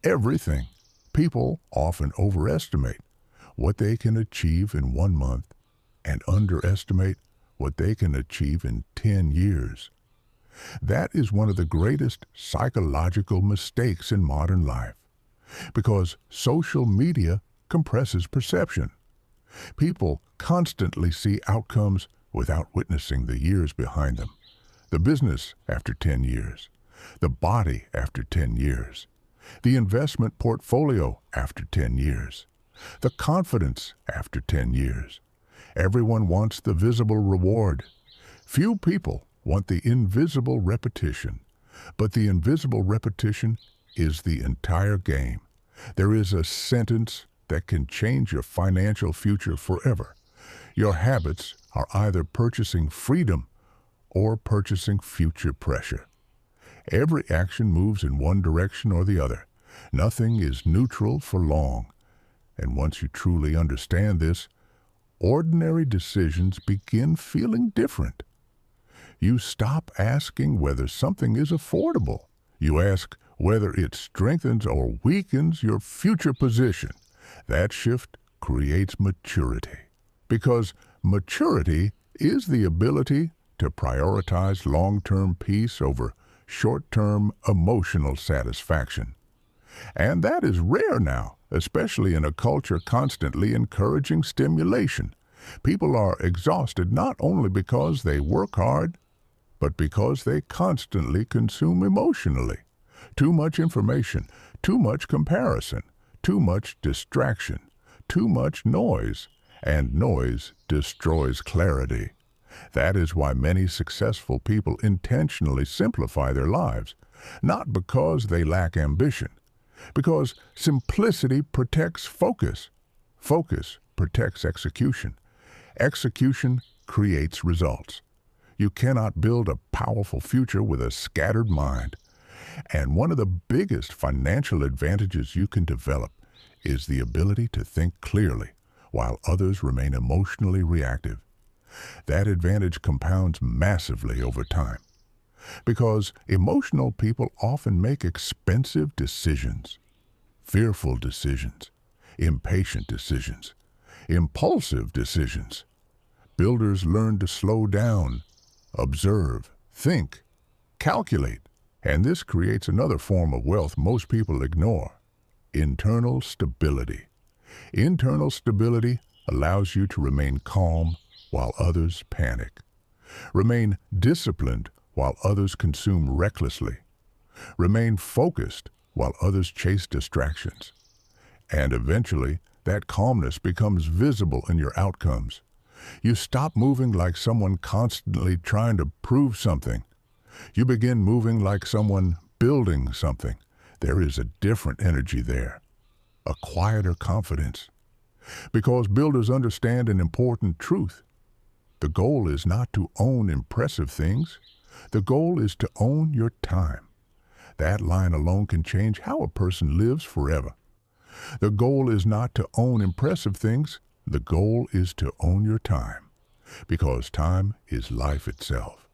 everything. People often overestimate what they can achieve in 1 month and underestimate what they can achieve in 10 years. That is one of the greatest psychological mistakes in modern life, because social media compresses perception. People constantly see outcomes without witnessing the years behind them. The business after 10 years, the body after 10 years, the investment portfolio after 10 years, the confidence after 10 years. Everyone wants the visible reward. Few people want the invisible repetition, but the invisible repetition is the entire game. There is a sentence that can change your financial future forever. Your habits are either purchasing freedom or purchasing future pressure. Every action moves in one direction or the other. Nothing is neutral for long. And once you truly understand this, ordinary decisions begin feeling different. You stop asking whether something is affordable. You ask whether it strengthens or weakens your future position. That shift creates maturity, because maturity is the ability to prioritize long-term peace over short-term emotional satisfaction. And that is rare now, especially in a culture constantly encouraging stimulation. People are exhausted not only because they work hard, but because they constantly consume emotionally. Too much information, too much comparison, too much distraction, too much noise, and noise destroys clarity. That is why many successful people intentionally simplify their lives, not because they lack ambition, because simplicity protects focus. Focus protects execution. Execution creates results. You cannot build a powerful future with a scattered mind. And one of the biggest financial advantages you can develop is the ability to think clearly while others remain emotionally reactive. That advantage compounds massively over time, because emotional people often make expensive decisions, fearful decisions, impatient decisions, impulsive decisions. Builders learn to slow down, observe, think, calculate, and this creates another form of wealth most people ignore: internal stability. Internal stability allows you to remain calm while others panic, remain disciplined while others consume recklessly, remain focused while others chase distractions. And eventually, that calmness becomes visible in your outcomes. You stop moving like someone constantly trying to prove something. You begin moving like someone building something. There is a different energy there, a quieter confidence. Because builders understand an important truth. The goal is not to own impressive things. The goal is to own your time. That line alone can change how a person lives forever. The goal is not to own impressive things. The goal is to own your time, because time is life itself.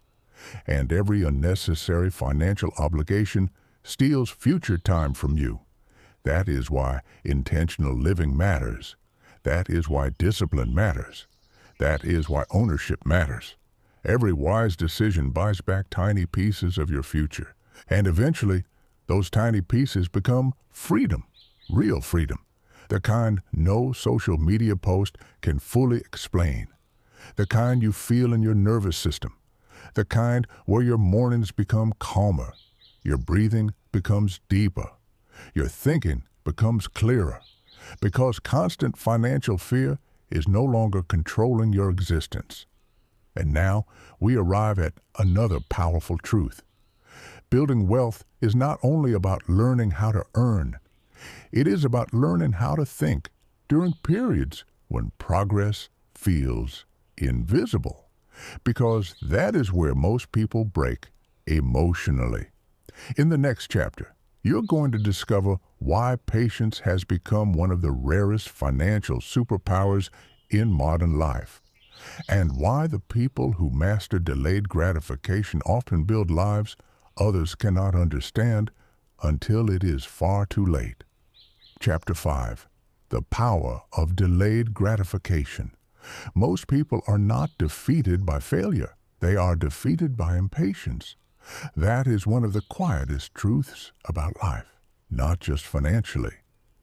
And every unnecessary financial obligation steals future time from you. That is why intentional living matters. That is why discipline matters. That is why ownership matters. Every wise decision buys back tiny pieces of your future. And eventually, those tiny pieces become freedom, real freedom, the kind no social media post can fully explain, the kind you feel in your nervous system, the kind where your mornings become calmer, your breathing becomes deeper, your thinking becomes clearer, because constant financial fear is no longer controlling your existence. And now we arrive at another powerful truth. Building wealth is not only about learning how to earn, it is about learning how to think during periods when progress feels invisible, because that is where most people break emotionally. In the next chapter, you're going to discover why patience has become one of the rarest financial superpowers in modern life, and why the people who master delayed gratification often build lives others cannot understand until it is far too late. Chapter 5. The Power of Delayed Gratification. Most people are not defeated by failure. They are defeated by impatience. That is one of the quietest truths about life, not just financially,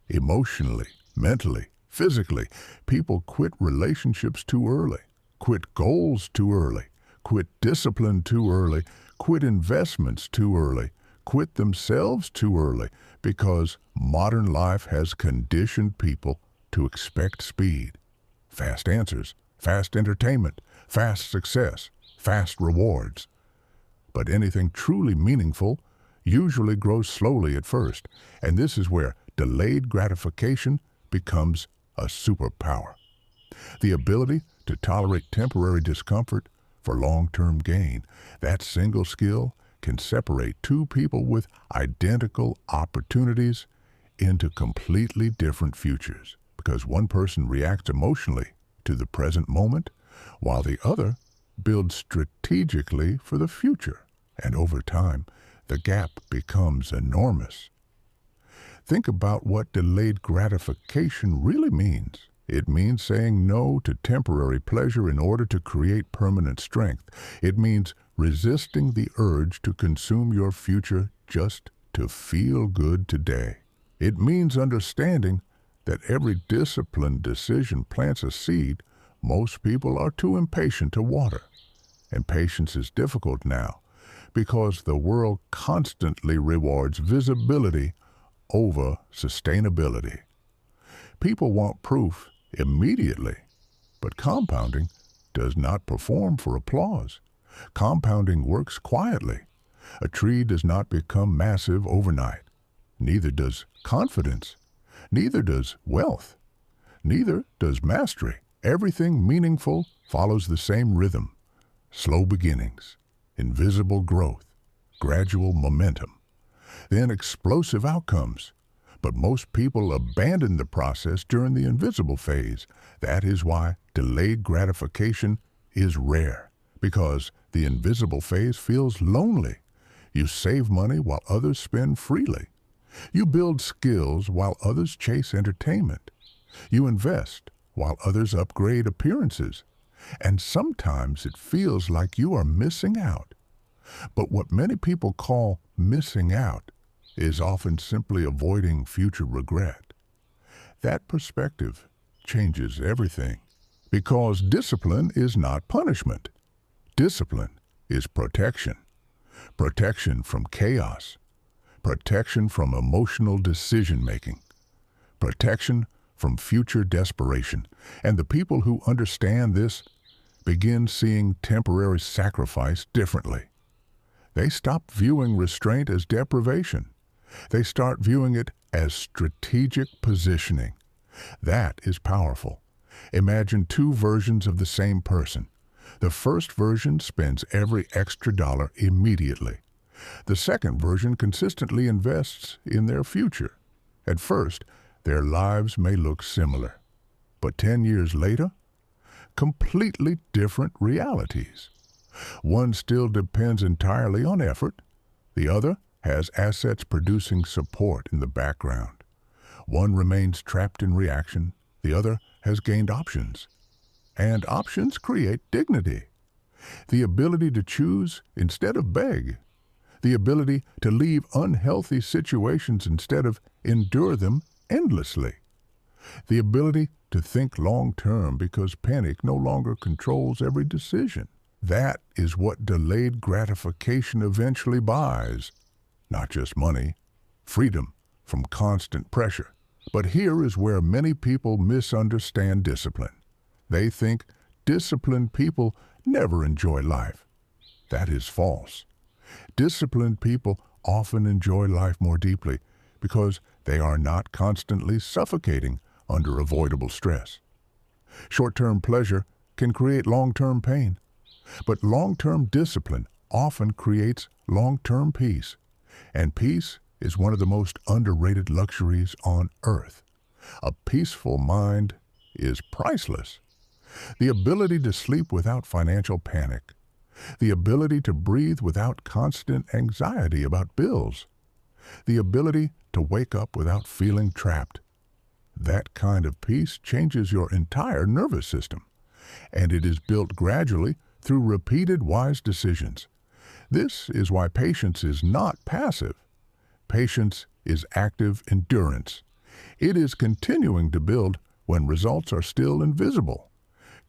emotionally, mentally, physically. People quit relationships too early, quit goals too early, quit discipline too early, quit investments too early, quit themselves too early, because modern life has conditioned people to expect speed, fast answers, fast entertainment, fast success, fast rewards. But anything truly meaningful usually grows slowly at first, and this is where delayed gratification becomes a superpower. The ability to tolerate temporary discomfort for long-term gain. That single skill can separate two people with identical opportunities into completely different futures, because one person reacts emotionally to the present moment, while the other builds strategically for the future. And over time, the gap becomes enormous. Think about what delayed gratification really means. It means saying no to temporary pleasure in order to create permanent strength. It means resisting the urge to consume your future just to feel good today. It means understanding that every disciplined decision plants a seed most people are too impatient to water. And patience is difficult now because the world constantly rewards visibility over sustainability. People want proof immediately, but compounding does not perform for applause. Compounding works quietly. A tree does not become massive overnight. Neither does confidence. Neither does wealth. Neither does mastery. Everything meaningful follows the same rhythm. Slow beginnings, invisible growth, gradual momentum, then explosive outcomes. But most people abandon the process during the invisible phase. That is why delayed gratification is rare, because the invisible phase feels lonely. You save money while others spend freely. You build skills while others chase entertainment. You invest while others upgrade appearances. And sometimes it feels like you are missing out. But what many people call missing out is often simply avoiding future regret. That perspective changes everything, because discipline is not punishment. Discipline is protection. Protection from chaos. Protection from emotional decision-making. Protection from future desperation. And the people who understand this begin seeing temporary sacrifice differently. They stop viewing restraint as deprivation. They start viewing it as strategic positioning. That is powerful. Imagine two versions of the same person. The first version spends every extra dollar immediately. The second version consistently invests in their future. At first, their lives may look similar, but 10 years later, completely different realities. One still depends entirely on effort. The other has assets producing support in the background. One remains trapped in reaction. The other has gained options. And options create dignity. The ability to choose instead of beg. The ability to leave unhealthy situations instead of endure them endlessly. The ability to think long-term because panic no longer controls every decision. That is what delayed gratification eventually buys. Not just money, freedom from constant pressure. But here is where many people misunderstand discipline. They think disciplined people never enjoy life. That is false. Disciplined people often enjoy life more deeply because they are not constantly suffocating under avoidable stress. Short-term pleasure can create long-term pain, but long-term discipline often creates long-term peace, and peace is one of the most underrated luxuries on earth. A peaceful mind is priceless. The ability to sleep without financial panic, the ability to breathe without constant anxiety about bills, the ability to wake up without feeling trapped. That kind of peace changes your entire nervous system, and it is built gradually through repeated wise decisions. This is why patience is not passive. Patience is active endurance. It is continuing to build when results are still invisible,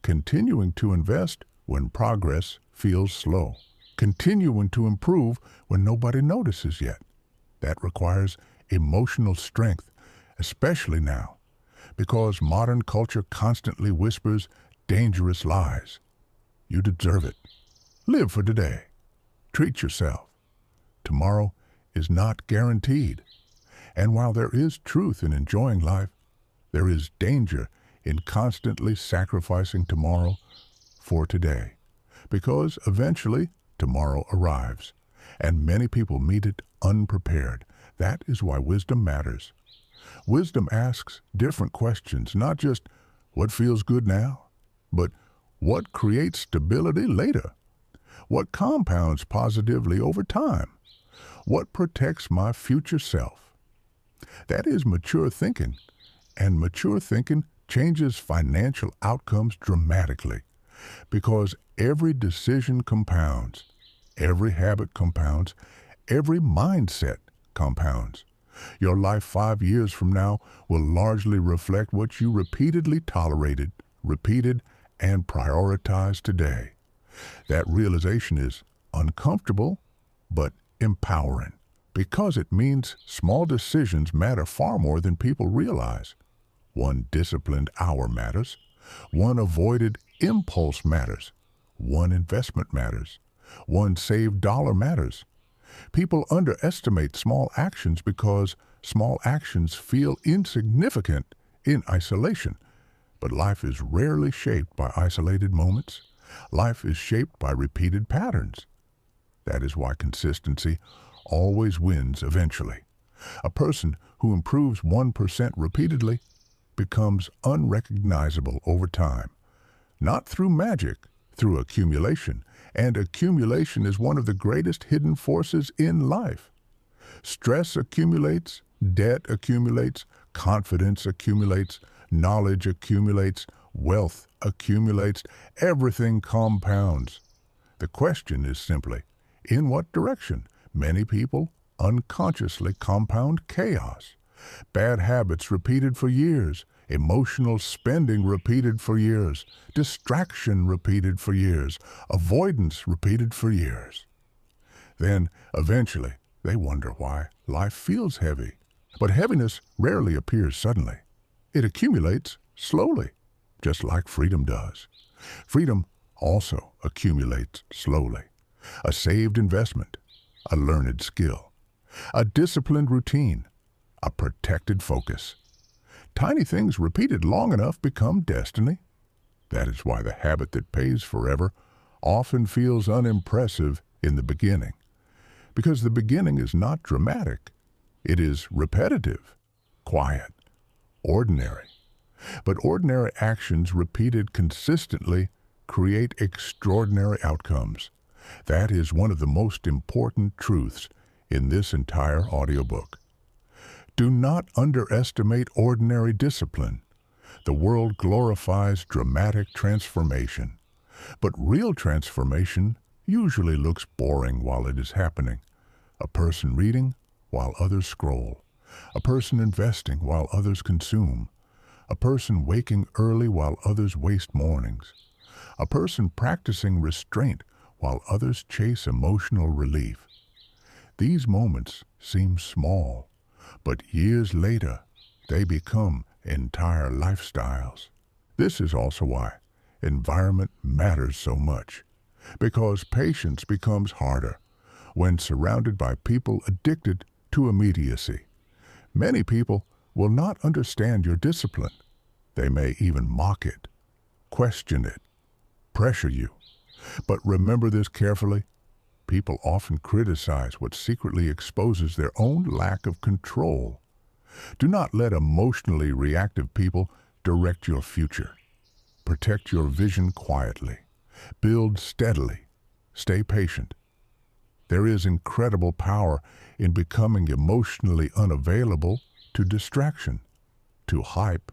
continuing to invest when progress feels slow, continuing to improve when nobody notices yet. That requires emotional strength, especially now, because modern culture constantly whispers dangerous lies. You deserve it. Live for today. Treat yourself. Tomorrow is not guaranteed. And while there is truth in enjoying life, there is danger in constantly sacrificing tomorrow for today, because eventually tomorrow arrives, and many people meet it unprepared. That is why wisdom matters. Wisdom asks different questions, not just what feels good now, but what creates stability later? What compounds positively over time? What protects my future self? That is mature thinking, and mature thinking changes financial outcomes dramatically, because every decision compounds, every habit compounds, every mindset compounds. Your life 5 years from now will largely reflect what you repeatedly tolerated, repeated, and prioritized today. That realization is uncomfortable, but empowering, because it means small decisions matter far more than people realize. One disciplined hour matters. One avoided impulse matters. One investment matters. One saved dollar matters. People underestimate small actions because small actions feel insignificant in isolation. But life is rarely shaped by isolated moments. Life is shaped by repeated patterns. That is why consistency always wins eventually. A person who improves 1% repeatedly becomes unrecognizable over time. Not through magic, through accumulation. And accumulation is one of the greatest hidden forces in life. Stress accumulates, debt accumulates, confidence accumulates, knowledge accumulates, wealth accumulates, everything compounds. The question is simply, in what direction? Many people unconsciously compound chaos. Bad habits repeated for years, emotional spending repeated for years, distraction repeated for years, avoidance repeated for years. Then, eventually, they wonder why life feels heavy. But heaviness rarely appears suddenly. It accumulates slowly, just like freedom does. Freedom also accumulates slowly. A saved investment, a learned skill, a disciplined routine, a protected focus. Tiny things repeated long enough become destiny. That is why the habit that pays forever often feels unimpressive in the beginning. Because the beginning is not dramatic. It is repetitive, quiet, ordinary. But ordinary actions repeated consistently create extraordinary outcomes. That is one of the most important truths in this entire audiobook. Do not underestimate ordinary discipline. The world glorifies dramatic transformation, but real transformation usually looks boring while it is happening. A person reading while others scroll. A person investing while others consume. A person waking early while others waste mornings. A person practicing restraint while others chase emotional relief. These moments seem small, but years later, they become entire lifestyles. This is also why environment matters so much, because patience becomes harder when surrounded by people addicted to immediacy. Many people will not understand your discipline. They may even mock it, question it, pressure you. But remember this carefully. People often criticize what secretly exposes their own lack of control. Do not let emotionally reactive people direct your future. Protect your vision quietly. Build steadily. Stay patient. There is incredible power in becoming emotionally unavailable to distraction, to hype,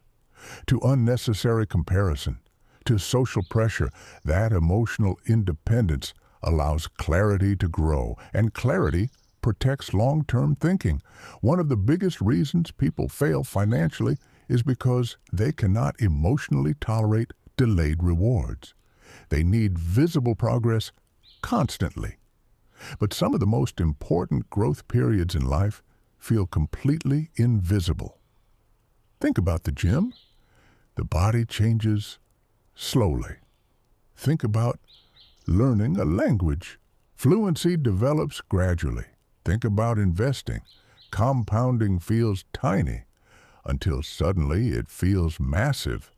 to unnecessary comparison, to social pressure. That emotional independence allows clarity to grow, and clarity protects long-term thinking. One of the biggest reasons people fail financially is because they cannot emotionally tolerate delayed rewards. They need visible progress constantly. But some of the most important growth periods in life feel completely invisible. Think about the gym. The body changes slowly. Think about learning a language. Fluency develops gradually. Think about investing. Compounding feels tiny until suddenly it feels massive.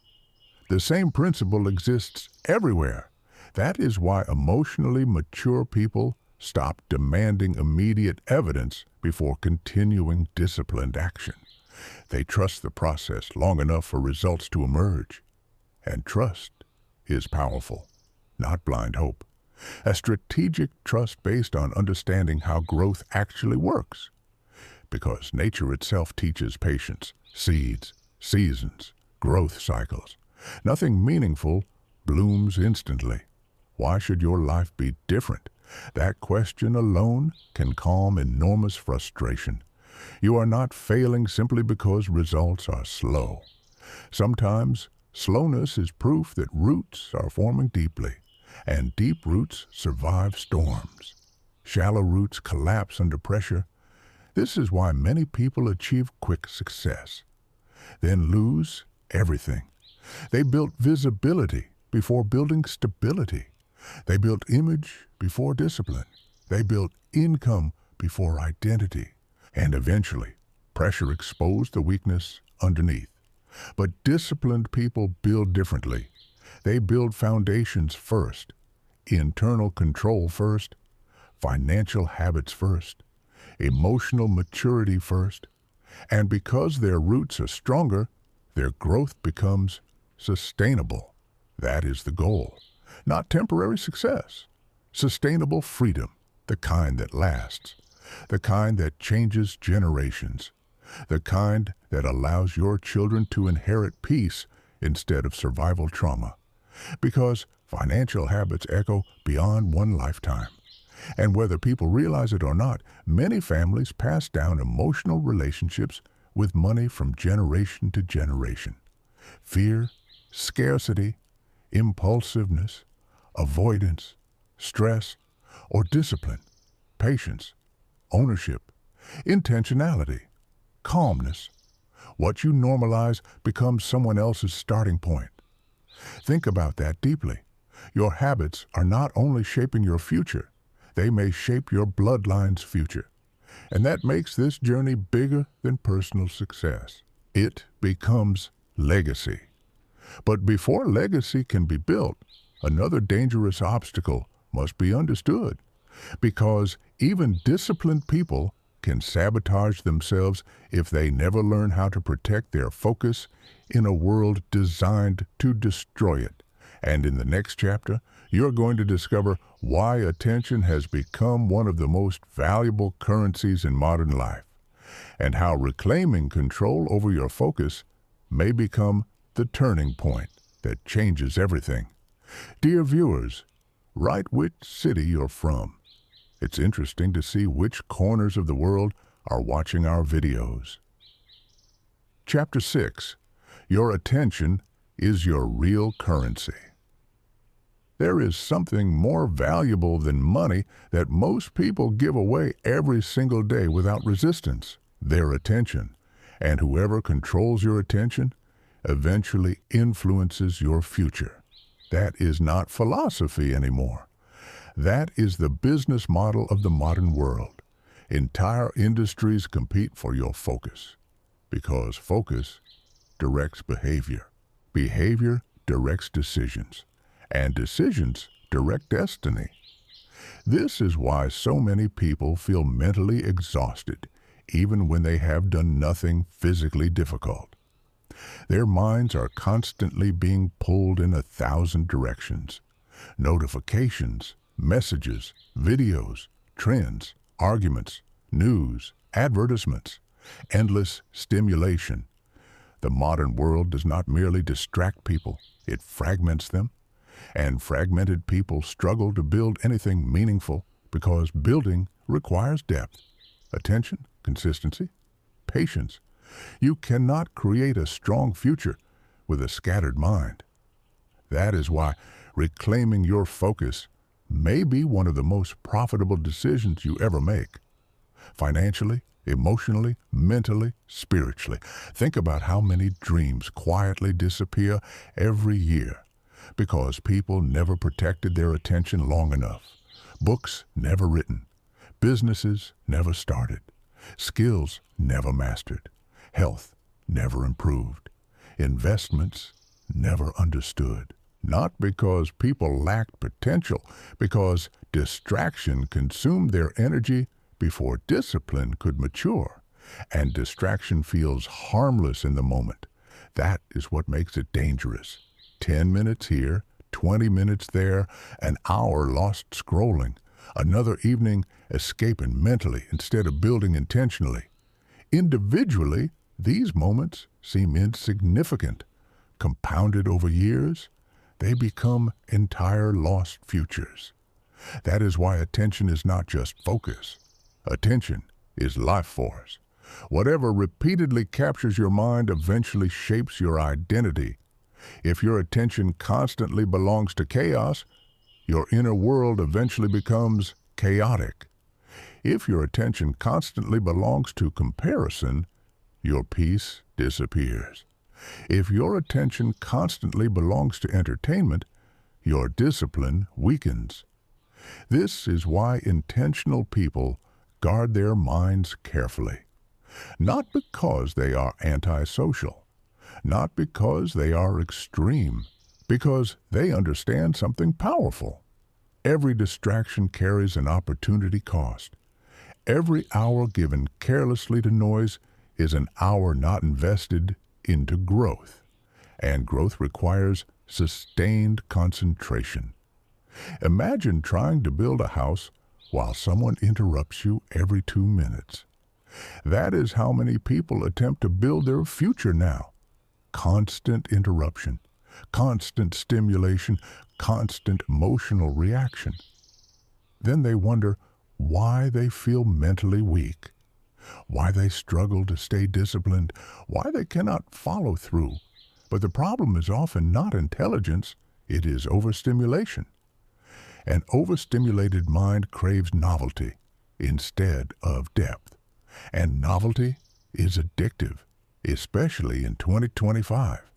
The same principle exists everywhere. That is why emotionally mature people stop demanding immediate evidence before continuing disciplined action. They trust the process long enough for results to emerge. And trust is powerful, not blind hope. A strategic trust based on understanding how growth actually works. Because nature itself teaches patience, seeds, seasons, growth cycles. Nothing meaningful blooms instantly. Why should your life be different? That question alone can calm enormous frustration. You are not failing simply because results are slow. Sometimes slowness is proof that roots are forming deeply, and deep roots survive storms. Shallow roots collapse under pressure. This is why many people achieve quick success, then lose everything. They built visibility before building stability. They built image before discipline. They built income before identity. And eventually, pressure exposed the weakness underneath. But disciplined people build differently. They build foundations first, internal control first, financial habits first, emotional maturity first. And because their roots are stronger, their growth becomes sustainable. That is the goal. Not temporary success. Sustainable freedom, the kind that lasts, the kind that changes generations, the kind that allows your children to inherit peace instead of survival trauma. Because financial habits echo beyond one lifetime. And whether people realize it or not, many families pass down emotional relationships with money from generation to generation. Fear, scarcity, impulsiveness, avoidance, stress, or discipline, patience, ownership, intentionality, calmness. What you normalize becomes someone else's starting point. Think about that deeply. Your habits are not only shaping your future, they may shape your bloodline's future. And that makes this journey bigger than personal success. It becomes legacy. But before legacy can be built, another dangerous obstacle must be understood. Because even disciplined people can sabotage themselves if they never learn how to protect their focus in a world designed to destroy it. And in the next chapter, you're going to discover why attention has become one of the most valuable currencies in modern life, and how reclaiming control over your focus may become the turning point that changes everything. Dear viewers, write which city you're from. It's interesting to see which corners of the world are watching our videos. Chapter 6. Your attention is your real currency. There is something more valuable than money that most people give away every single day without resistance: their attention. And whoever controls your attention eventually influences your future. That is not philosophy anymore. That is the business model of the modern world. Entire industries compete for your focus, because focus directs behavior. Behavior directs decisions, and decisions direct destiny. This is why so many people feel mentally exhausted, even when they have done nothing physically difficult. Their minds are constantly being pulled in 1,000 directions. Notifications, messages, videos, trends, arguments, news, advertisements, endless stimulation. The modern world does not merely distract people, it fragments them. And fragmented people struggle to build anything meaningful because building requires depth, attention, consistency, patience. You cannot create a strong future with a scattered mind. That is why reclaiming your focus may be one of the most profitable decisions you ever make. Financially, emotionally, mentally, spiritually. Think about how many dreams quietly disappear every year because people never protected their attention long enough. Books never written, businesses never started, skills never mastered, health never improved, investments never understood. Not because people lacked potential, because distraction consumed their energy before discipline could mature. And distraction feels harmless in the moment. That is what makes it dangerous. 10 minutes here, 20 minutes there, an hour lost scrolling, another evening escaping mentally instead of building intentionally. Individually, these moments seem insignificant. Compounded over years, they become entire lost futures. That is why attention is not just focus. Attention is life force. Whatever repeatedly captures your mind eventually shapes your identity. If your attention constantly belongs to chaos, your inner world eventually becomes chaotic. If your attention constantly belongs to comparison, your peace disappears. If your attention constantly belongs to entertainment, your discipline weakens. This is why intentional people guard their minds carefully. Not because they are antisocial, not because they are extreme, because they understand something powerful. Every distraction carries an opportunity cost. Every hour given carelessly to noise is an hour not invested into growth. And growth requires sustained concentration. Imagine trying to build a house while someone interrupts you every 2 minutes. That is how many people attempt to build their future now. Constant interruption, constant stimulation, constant emotional reaction. Then they wonder why they feel mentally weak, why they struggle to stay disciplined, why they cannot follow through. But the problem is often not intelligence, it is overstimulation. An overstimulated mind craves novelty instead of depth. And novelty is addictive, especially in 2025.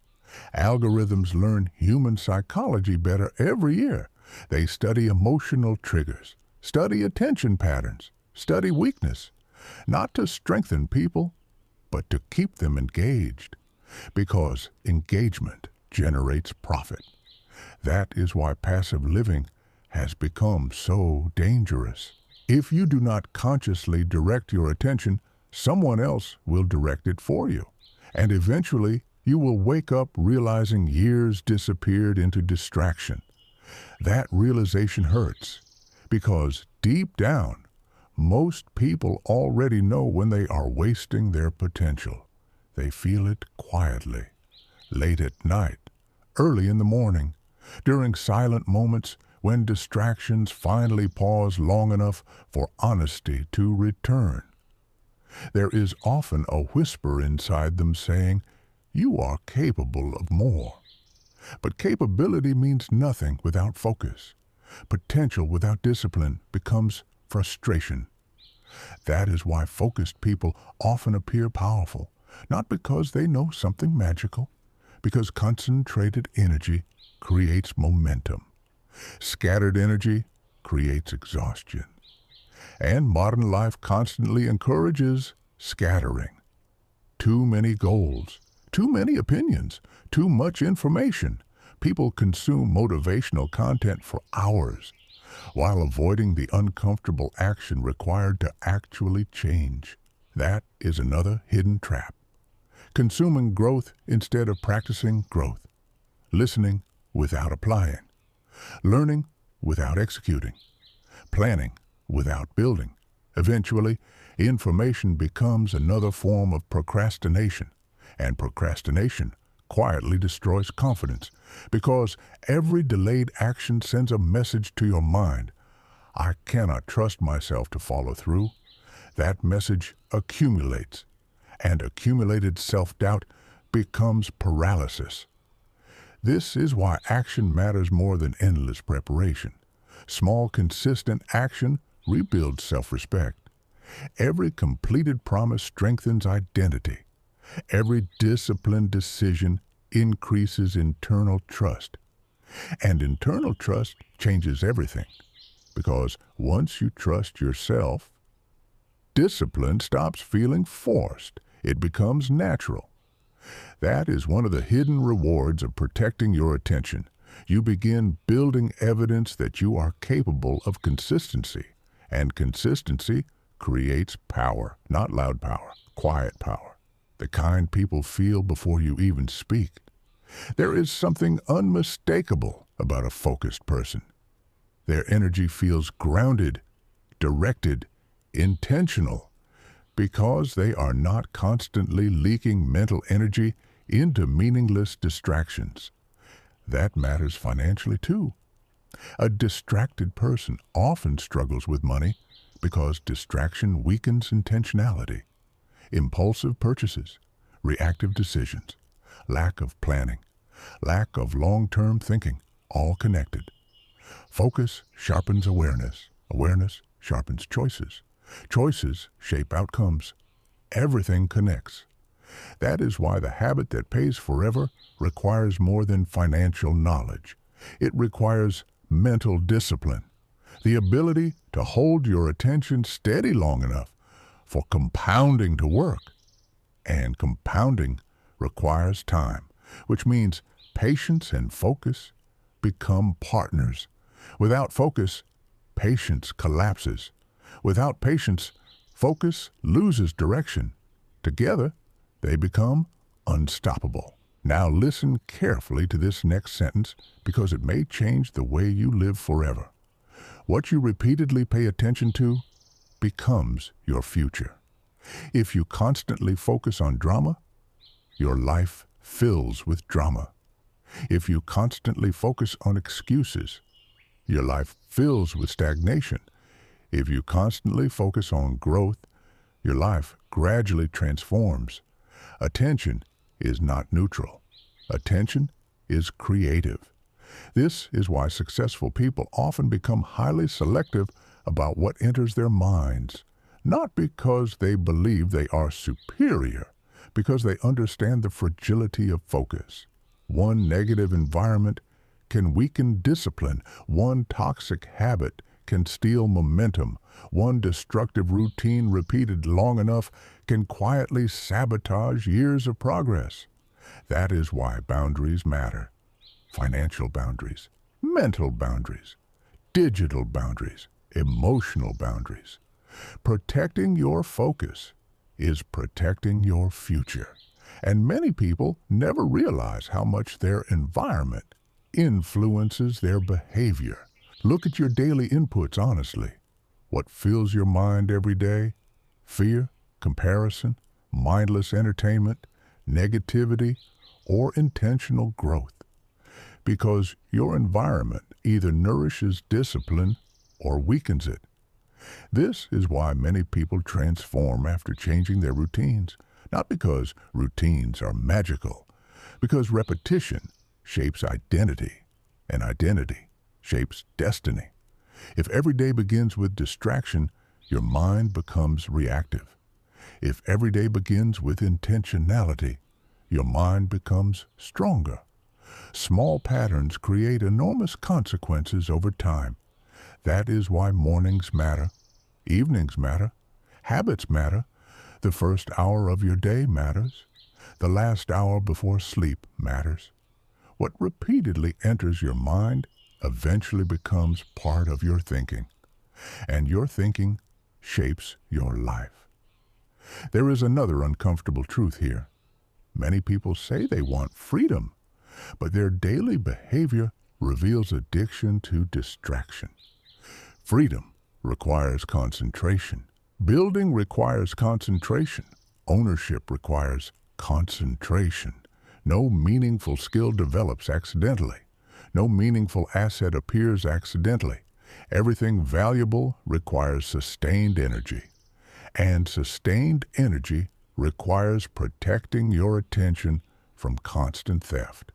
Algorithms learn human psychology better every year. They study emotional triggers, study attention patterns, study weakness, not to strengthen people, but to keep them engaged, because engagement generates profit. That is why passive living has become so dangerous. If you do not consciously direct your attention, someone else will direct it for you, and eventually You will wake up realizing years disappeared into distraction. That realization hurts because deep down, most people already know when they are wasting their potential. They feel it quietly, late at night, early in the morning, during silent moments when distractions finally pause long enough for honesty to return. There is often a whisper inside them saying, "You are capable of more." But capability means nothing without focus. Potential without discipline becomes frustration. That is why focused people often appear powerful, not because they know something magical, because concentrated energy creates momentum. Scattered energy creates exhaustion. And modern life constantly encourages scattering. Too many goals, too many opinions, too much information. People consume motivational content for hours, while avoiding the uncomfortable action required to actually change. That is another hidden trap. Consuming growth instead of practicing growth. Listening without applying. Learning without executing. Planning without building. Eventually, information becomes another form of procrastination, and procrastination quietly destroys confidence because every delayed action sends a message to your mind. I cannot trust myself to follow through. That message accumulates, and accumulated self-doubt becomes paralysis. This is why action matters more than endless preparation. Small, consistent action rebuilds self-respect. Every completed promise strengthens identity. Every disciplined decision increases internal trust. And internal trust changes everything. Because once you trust yourself, discipline stops feeling forced. It becomes natural. That is one of the hidden rewards of protecting your attention. You begin building evidence that you are capable of consistency. And consistency creates power, not loud power, quiet power. The kind people feel before you even speak. There is something unmistakable about a focused person. Their energy feels grounded, directed, intentional, because they are not constantly leaking mental energy into meaningless distractions. That matters financially too. A distracted person often struggles with money because distraction weakens intentionality. Impulsive purchases, reactive decisions, lack of planning, lack of long-term thinking, all connected. Focus sharpens awareness. Awareness sharpens choices. Choices shape outcomes. Everything connects. That is why the habit that pays forever requires more than financial knowledge. It requires mental discipline, the ability to hold your attention steady long enough for compounding to work. And compounding requires time, which means patience and focus become partners. Without focus, patience collapses. Without patience, focus loses direction. Together, they become unstoppable. Now listen carefully to this next sentence because it may change the way you live forever. What you repeatedly pay attention to becomes your future. If you constantly focus on drama, your life fills with drama. If you constantly focus on excuses, your life fills with stagnation. If you constantly focus on growth, your life gradually transforms. Attention is not neutral. Attention is creative. This is why successful people often become highly selective about what enters their minds, not because they believe they are superior, because they understand the fragility of focus. One negative environment can weaken discipline. One toxic habit can steal momentum. One destructive routine repeated long enough can quietly sabotage years of progress. That is why boundaries matter. Financial boundaries, mental boundaries, digital boundaries, emotional boundaries. Protecting your focus is protecting your future. And many people never realize how much their environment influences their behavior. Look at your daily inputs honestly. What fills your mind every day? Fear, comparison, mindless entertainment, negativity, or intentional growth. Because your environment either nourishes discipline or weakens it. This is why many people transform after changing their routines. Not because routines are magical, because repetition shapes identity, and identity shapes destiny. If every day begins with distraction, your mind becomes reactive. If every day begins with intentionality, your mind becomes stronger. Small patterns create enormous consequences over time. That is why mornings matter, evenings matter, habits matter, the first hour of your day matters, the last hour before sleep matters. What repeatedly enters your mind eventually becomes part of your thinking, and your thinking shapes your life. There is another uncomfortable truth here. Many people say they want freedom, but their daily behavior reveals addiction to distraction. Freedom requires concentration. Building requires concentration. Ownership requires concentration. No meaningful skill develops accidentally. No meaningful asset appears accidentally. Everything valuable requires sustained energy. And sustained energy requires protecting your attention from constant theft.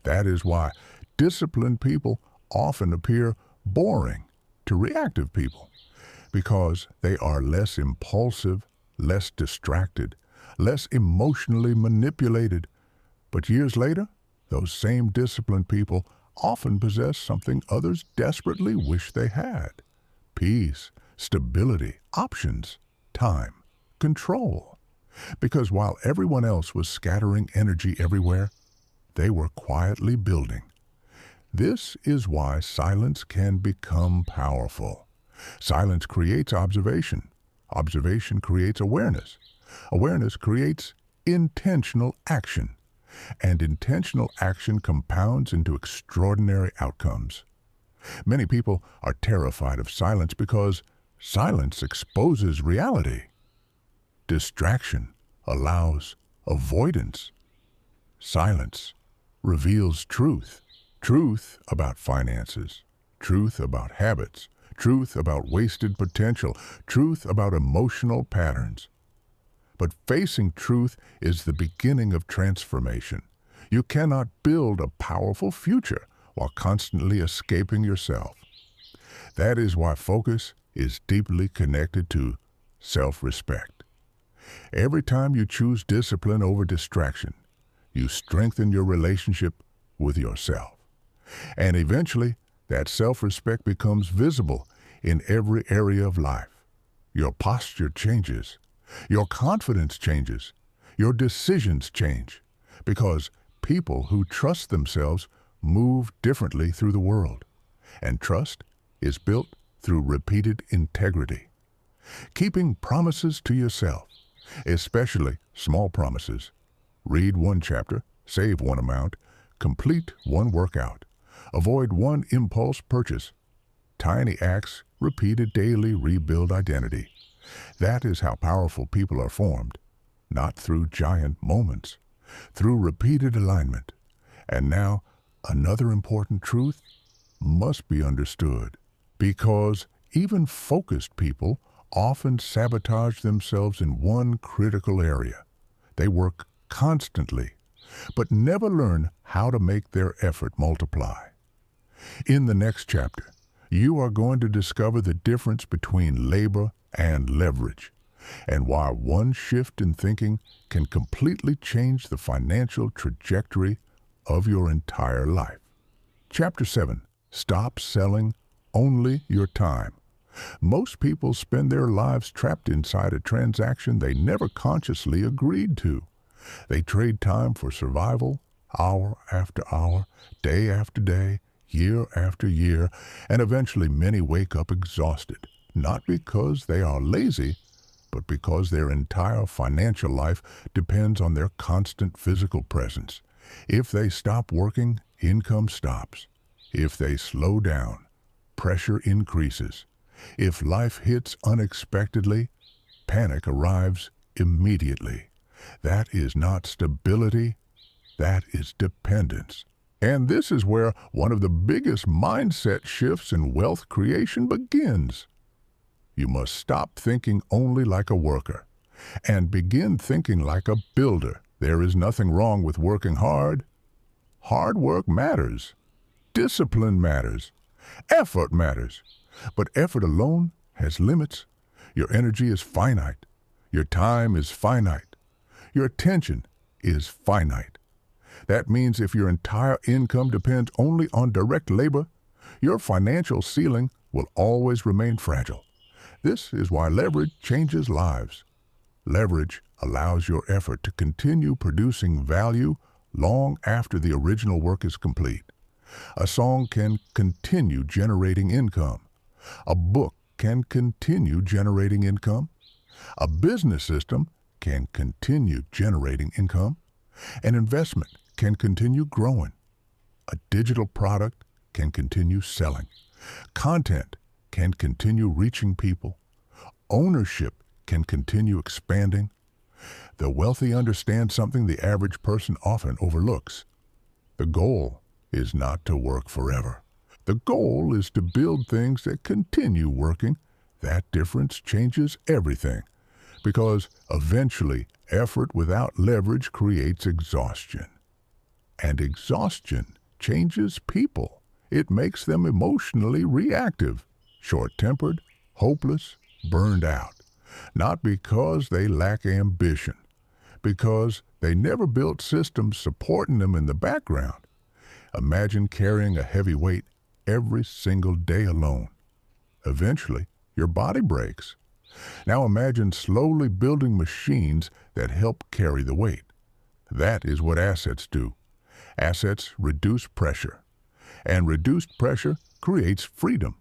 That is why disciplined people often appear boring to reactive people, because they are less impulsive, less distracted, less emotionally manipulated. But years later, those same disciplined people often possess something others desperately wish they had: peace, stability, options, time, control. Because while everyone else was scattering energy everywhere, they were quietly building. This is why silence can become powerful. Silence creates observation. Observation creates awareness. Awareness creates intentional action. And intentional action compounds into extraordinary outcomes. Many people are terrified of silence because silence exposes reality. Distraction allows avoidance. Silence reveals truth. Truth about finances, truth about habits, truth about wasted potential, truth about emotional patterns. But facing truth is the beginning of transformation. You cannot build a powerful future while constantly escaping yourself. That is why focus is deeply connected to self-respect. Every time you choose discipline over distraction, you strengthen your relationship with yourself. And eventually, that self-respect becomes visible in every area of life. Your posture changes. Your confidence changes. Your decisions change. Because people who trust themselves move differently through the world. And trust is built through repeated integrity. Keeping promises to yourself, especially small promises. Read one chapter, save one amount, complete one workout. Avoid one impulse purchase. Tiny acts repeated daily rebuild identity. That is how powerful people are formed, not through giant moments, through repeated alignment. And now, another important truth must be understood, because even focused people often sabotage themselves in one critical area. They work constantly, but never learn how to make their effort multiply. In the next chapter, you are going to discover the difference between labor and leverage, and why one shift in thinking can completely change the financial trajectory of your entire life. Chapter 7. Stop selling only your time. Most people spend their lives trapped inside a transaction they never consciously agreed to. They trade time for survival, hour after hour, day after day, year after year, and eventually many wake up exhausted, not because they are lazy, but because their entire financial life depends on their constant physical presence. If they stop working, income stops. If they slow down, pressure increases. If life hits unexpectedly, panic arrives immediately. That is not stability, that is dependence. And this is where one of the biggest mindset shifts in wealth creation begins. You must stop thinking only like a worker and begin thinking like a builder. There is nothing wrong with working hard. Hard work matters. Discipline matters. Effort matters. But effort alone has limits. Your energy is finite. Your time is finite. Your attention is finite. That means if your entire income depends only on direct labor, your financial ceiling will always remain fragile. This is why leverage changes lives. Leverage allows your effort to continue producing value long after the original work is complete. A song can continue generating income. A book can continue generating income. A business system can continue generating income. An investment can continue growing. A digital product can continue selling. Content can continue reaching people. Ownership can continue expanding. The wealthy understand something the average person often overlooks. The goal is not to work forever. The goal is to build things that continue working. That difference changes everything, because eventually effort without leverage creates exhaustion. And exhaustion changes people. It makes them emotionally reactive, short-tempered, hopeless, burned out. Not because they lack ambition, because they never built systems supporting them in the background. Imagine carrying a heavy weight every single day alone. Eventually, your body breaks. Now imagine slowly building machines that help carry the weight. That is what assets do. Assets reduce pressure, and reduced pressure creates freedom.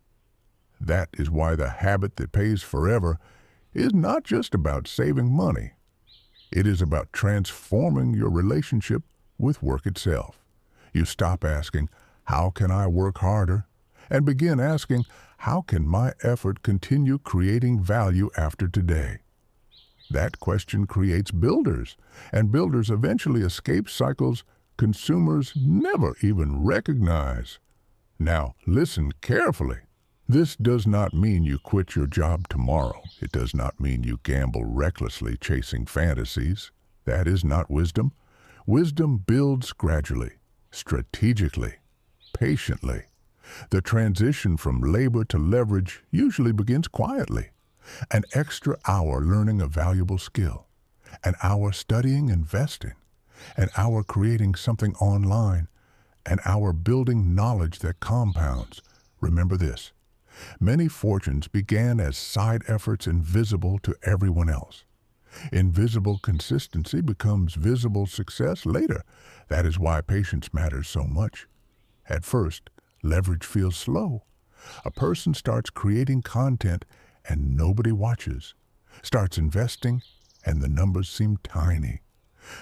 That is why the habit that pays forever is not just about saving money. It is about transforming your relationship with work itself. You stop asking, "How can I work harder?" and begin asking, "How can my effort continue creating value after today?" That question creates builders, and builders eventually escape cycles consumers never even recognize. Now, listen carefully. This does not mean you quit your job tomorrow. It does not mean you gamble recklessly chasing fantasies. That is not wisdom. Wisdom builds gradually, strategically, patiently. The transition from labor to leverage usually begins quietly. An extra hour learning a valuable skill, an hour studying investing, an hour creating something online, an hour building knowledge that compounds. Remember this: many fortunes began as side efforts invisible to everyone else. Invisible consistency becomes visible success later. That is why patience matters so much. At first, leverage feels slow. A person starts creating content and nobody watches, starts investing and the numbers seem tiny,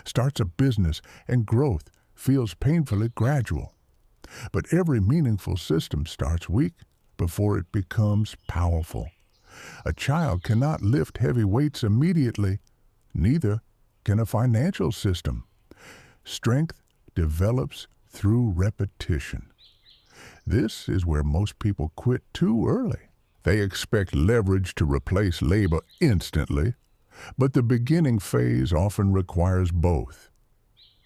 starts a business and growth feels painfully gradual. But every meaningful system starts weak before it becomes powerful. A child cannot lift heavy weights immediately, neither can a financial system. Strength develops through repetition. This is where most people quit too early. They expect leverage to replace labor instantly, but the beginning phase often requires both.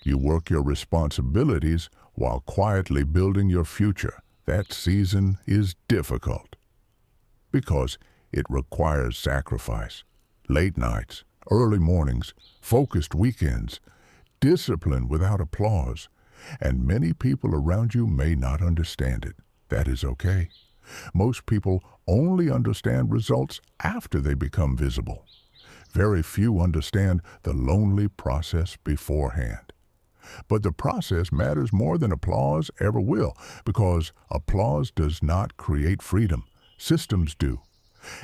You work your responsibilities while quietly building your future. That season is difficult because it requires sacrifice, late nights, early mornings, focused weekends, discipline without applause, and many people around you may not understand it. That is okay. Most people only understand results after they become visible. Very few understand the lonely process beforehand. But the process matters more than applause ever will, because applause does not create freedom. Systems do.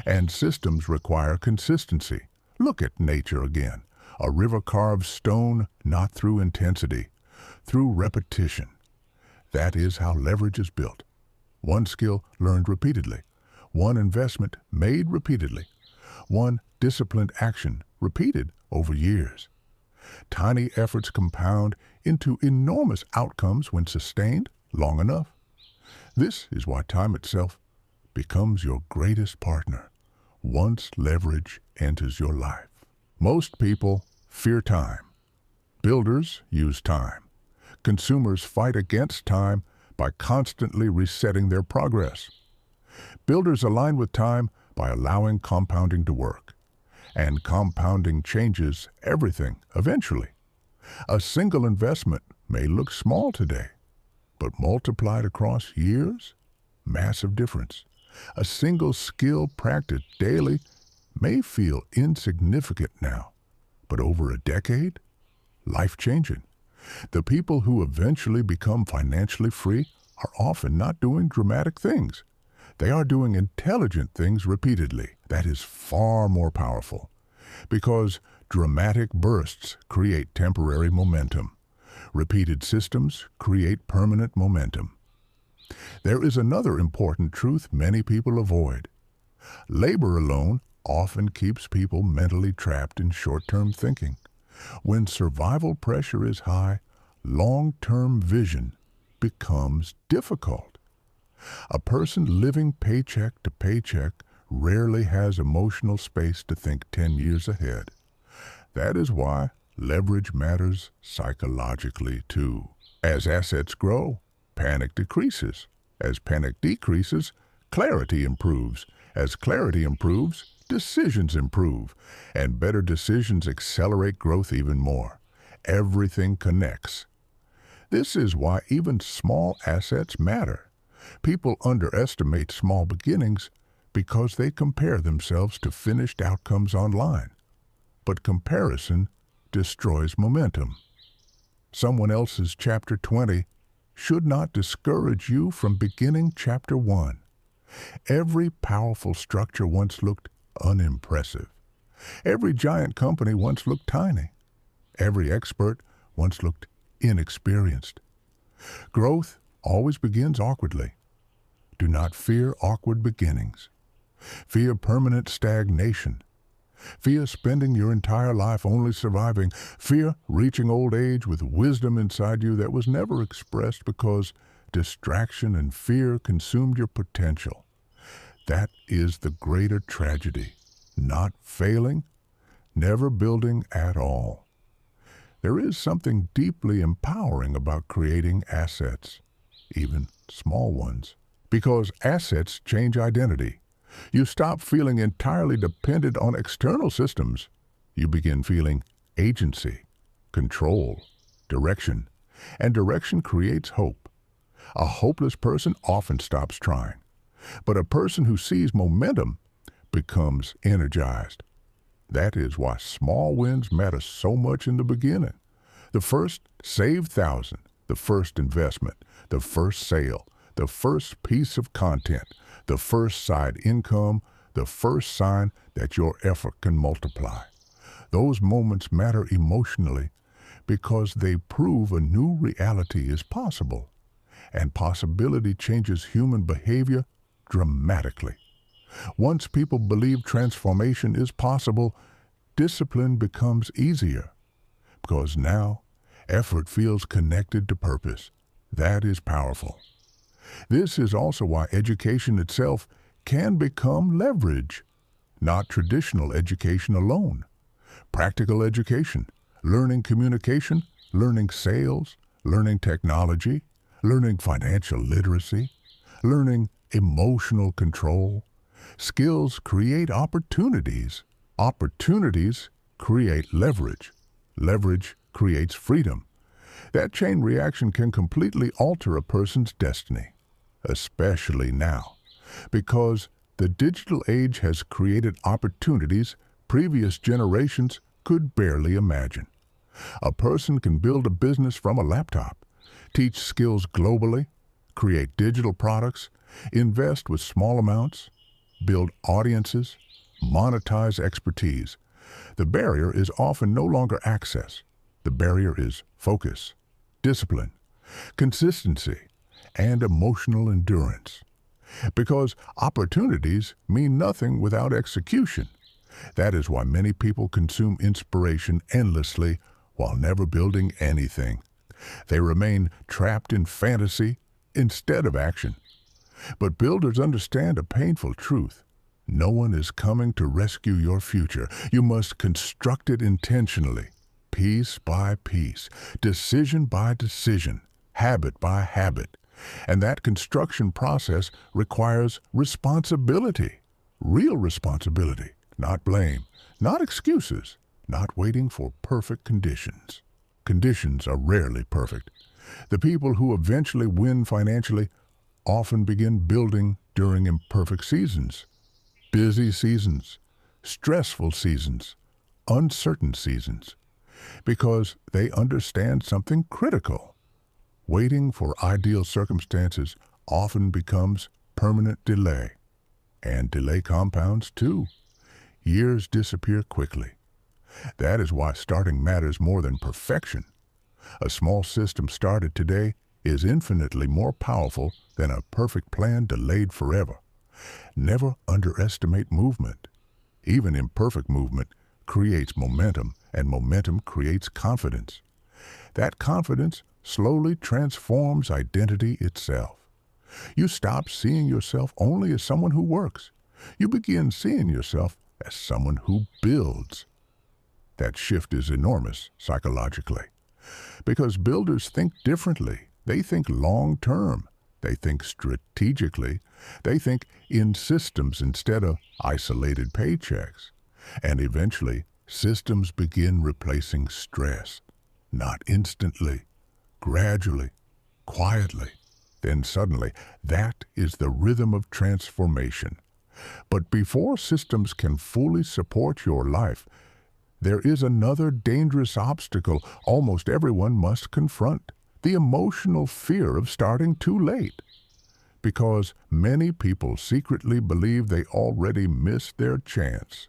And systems require consistency. Look at nature again. A river carves stone not through intensity, through repetition. That is how leverage is built. One skill learned repeatedly, one investment made repeatedly, one disciplined action repeated over years. Tiny efforts compound into enormous outcomes when sustained long enough. This is why time itself becomes your greatest partner once leverage enters your life. Most people fear time. Builders use time. Consumers fight against time by constantly resetting their progress. Builders align with time by allowing compounding to work. And compounding changes everything eventually. A single investment may look small today, but multiplied across years, massive difference. A single skill practiced daily may feel insignificant now, but over a decade, life-changing. The people who eventually become financially free are often not doing dramatic things. They are doing intelligent things repeatedly. That is far more powerful, because dramatic bursts create temporary momentum. Repeated systems create permanent momentum. There is another important truth many people avoid. Labor alone often keeps people mentally trapped in short-term thinking. When survival pressure is high, long-term vision becomes difficult. A person living paycheck to paycheck rarely has emotional space to think 10 years ahead. That is why leverage matters psychologically too. As assets grow, panic decreases. As panic decreases, clarity improves. As clarity improves, decisions improve. And better decisions accelerate growth even more. Everything connects. This is why even small assets matter. People underestimate small beginnings because they compare themselves to finished outcomes online. But comparison destroys momentum. Someone else's chapter 20 should not discourage you from beginning chapter 1. Every powerful structure once looked unimpressive. Every giant company once looked tiny. Every expert once looked inexperienced. Growth always begins awkwardly. Do not fear awkward beginnings. Fear permanent stagnation. Fear spending your entire life only surviving. Fear reaching old age with wisdom inside you that was never expressed because distraction and fear consumed your potential. That is the greater tragedy. Not failing, never building at all. There is something deeply empowering about creating assets, even small ones, because assets change identity. You stop feeling entirely dependent on external systems. You begin feeling agency, control, direction, and direction creates hope. A hopeless person often stops trying, but a person who sees momentum becomes energized. That is why small wins matter so much in the beginning. The first saved thousand, the first investment, the first sale, the first piece of content, the first side income, the first sign that your effort can multiply. Those moments matter emotionally because they prove a new reality is possible, and possibility changes human behavior dramatically. Once people believe transformation is possible, discipline becomes easier, because now effort feels connected to purpose. That is powerful. This is also why education itself can become leverage, not traditional education alone. Practical education, learning communication, learning sales, learning technology, learning financial literacy, learning emotional control. Skills create opportunities. Opportunities create leverage. Leverage creates freedom. That chain reaction can completely alter a person's destiny, especially now, because the digital age has created opportunities previous generations could barely imagine. A person can build a business from a laptop, teach skills globally, create digital products, invest with small amounts, build audiences, monetize expertise. The barrier is often no longer access. The barrier is focus, discipline, consistency, and emotional endurance. Because opportunities mean nothing without execution. That is why many people consume inspiration endlessly while never building anything. They remain trapped in fantasy instead of action. But builders understand a painful truth. No one is coming to rescue your future. You must construct it intentionally, piece by piece, decision by decision, habit by habit. And that construction process requires responsibility, real responsibility, not blame, not excuses, not waiting for perfect conditions. Conditions are rarely perfect. The people who eventually win financially often begin building during imperfect seasons, busy seasons, stressful seasons, uncertain seasons, because they understand something critical. Waiting for ideal circumstances often becomes permanent delay, and delay compounds too. Years disappear quickly. That is why starting matters more than perfection. A small system started today is infinitely more powerful than a perfect plan delayed forever. Never underestimate movement. Even imperfect movement creates momentum, and momentum creates confidence. That confidence slowly transforms identity itself. You stop seeing yourself only as someone who works. You begin seeing yourself as someone who builds. That shift is enormous psychologically, because builders think differently. They think long-term. They think strategically. They think in systems instead of isolated paychecks. And eventually, systems begin replacing stress. Not instantly, gradually, quietly. Then suddenly, that is the rhythm of transformation. But before systems can fully support your life, there is another dangerous obstacle almost everyone must confront: the emotional fear of starting too late. Because many people secretly believe they already missed their chance.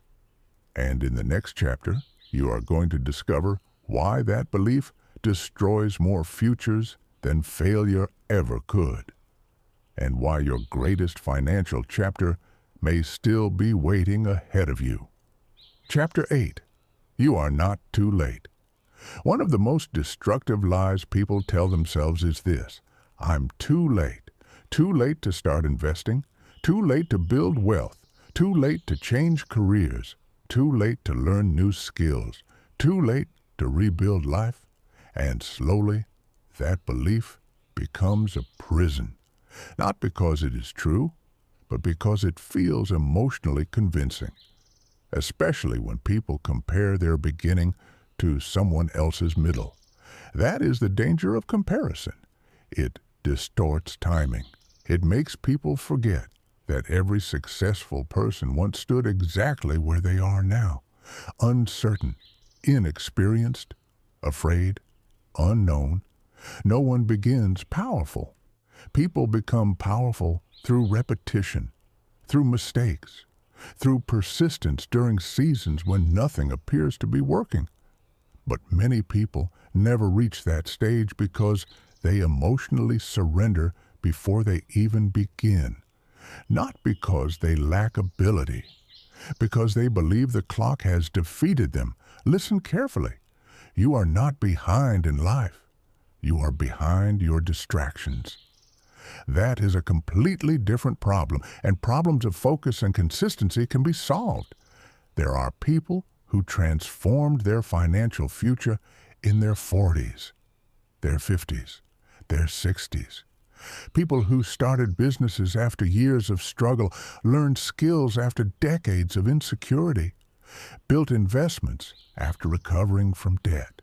And in the next chapter, you are going to discover why that belief destroys more futures than failure ever could, and why your greatest financial chapter may still be waiting ahead of you. Chapter 8. You are not too late. One of the most destructive lies people tell themselves is this: I'm too late. Too late to start investing, too late to build wealth, too late to change careers, too late to learn new skills, too late to rebuild life. And slowly, that belief becomes a prison. Not because it is true, but because it feels emotionally convincing. Especially when people compare their beginning to someone else's middle. That is the danger of comparison. It distorts timing. It makes people forget that every successful person once stood exactly where they are now, uncertain, inexperienced, afraid, unknown. No one begins powerful. People become powerful through repetition, through mistakes, through persistence during seasons when nothing appears to be working. But many people never reach that stage because they emotionally surrender before they even begin. Not because they lack ability, because they believe the clock has defeated them. Listen carefully. You are not behind in life. You are behind your distractions. That is a completely different problem, and problems of focus and consistency can be solved. There are people who transformed their financial future in their 40s, their 50s, their 60s. People who started businesses after years of struggle, learned skills after decades of insecurity, built investments after recovering from debt,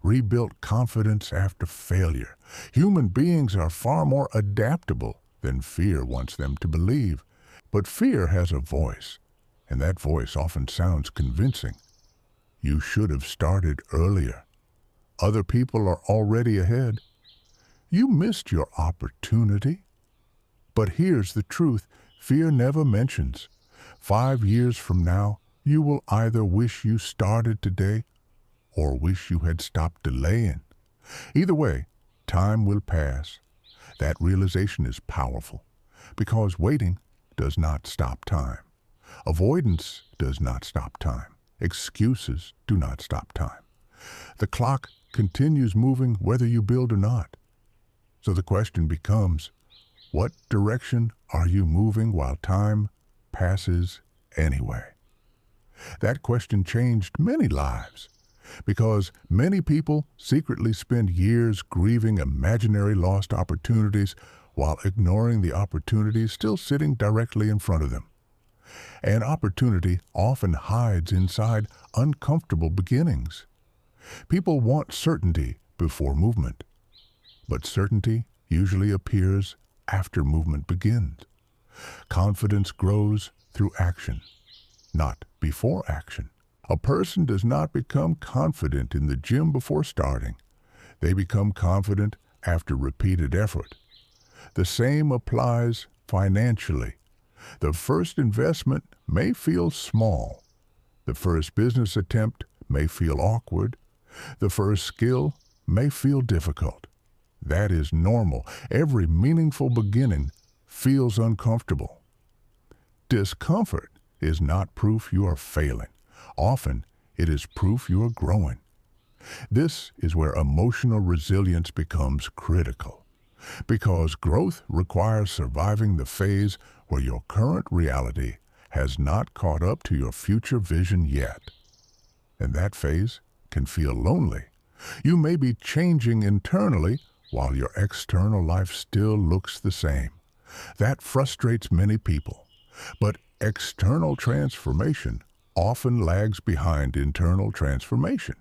rebuilt confidence after failure. Human beings are far more adaptable than fear wants them to believe. But fear has a voice, and that voice often sounds convincing. You should have started earlier. Other people are already ahead. You missed your opportunity. But here's the truth fear never mentions. 5 years from now, You will either wish you started today or wish you had stopped delaying. Either way, time will pass. That realization is powerful because waiting does not stop time. Avoidance does not stop time. Excuses do not stop time. The clock continues moving whether you build or not. So the question becomes, what direction are you moving while time passes anyway? That question changed many lives because many people secretly spend years grieving imaginary lost opportunities while ignoring the opportunities still sitting directly in front of them. An opportunity often hides inside uncomfortable beginnings. People want certainty before movement, but certainty usually appears after movement begins. Confidence grows through action, not before action. A person does not become confident in the gym before starting. They become confident after repeated effort. The same applies financially. The first investment may feel small. The first business attempt may feel awkward. The first skill may feel difficult. That is normal. Every meaningful beginning feels uncomfortable. Discomfort is not proof you are failing. Often, it is proof you are growing. This is where emotional resilience becomes critical, because growth requires surviving the phase where your current reality has not caught up to your future vision yet. And that phase can feel lonely. You may be changing internally while your external life still looks the same. That frustrates many people, but external transformation often lags behind internal transformation.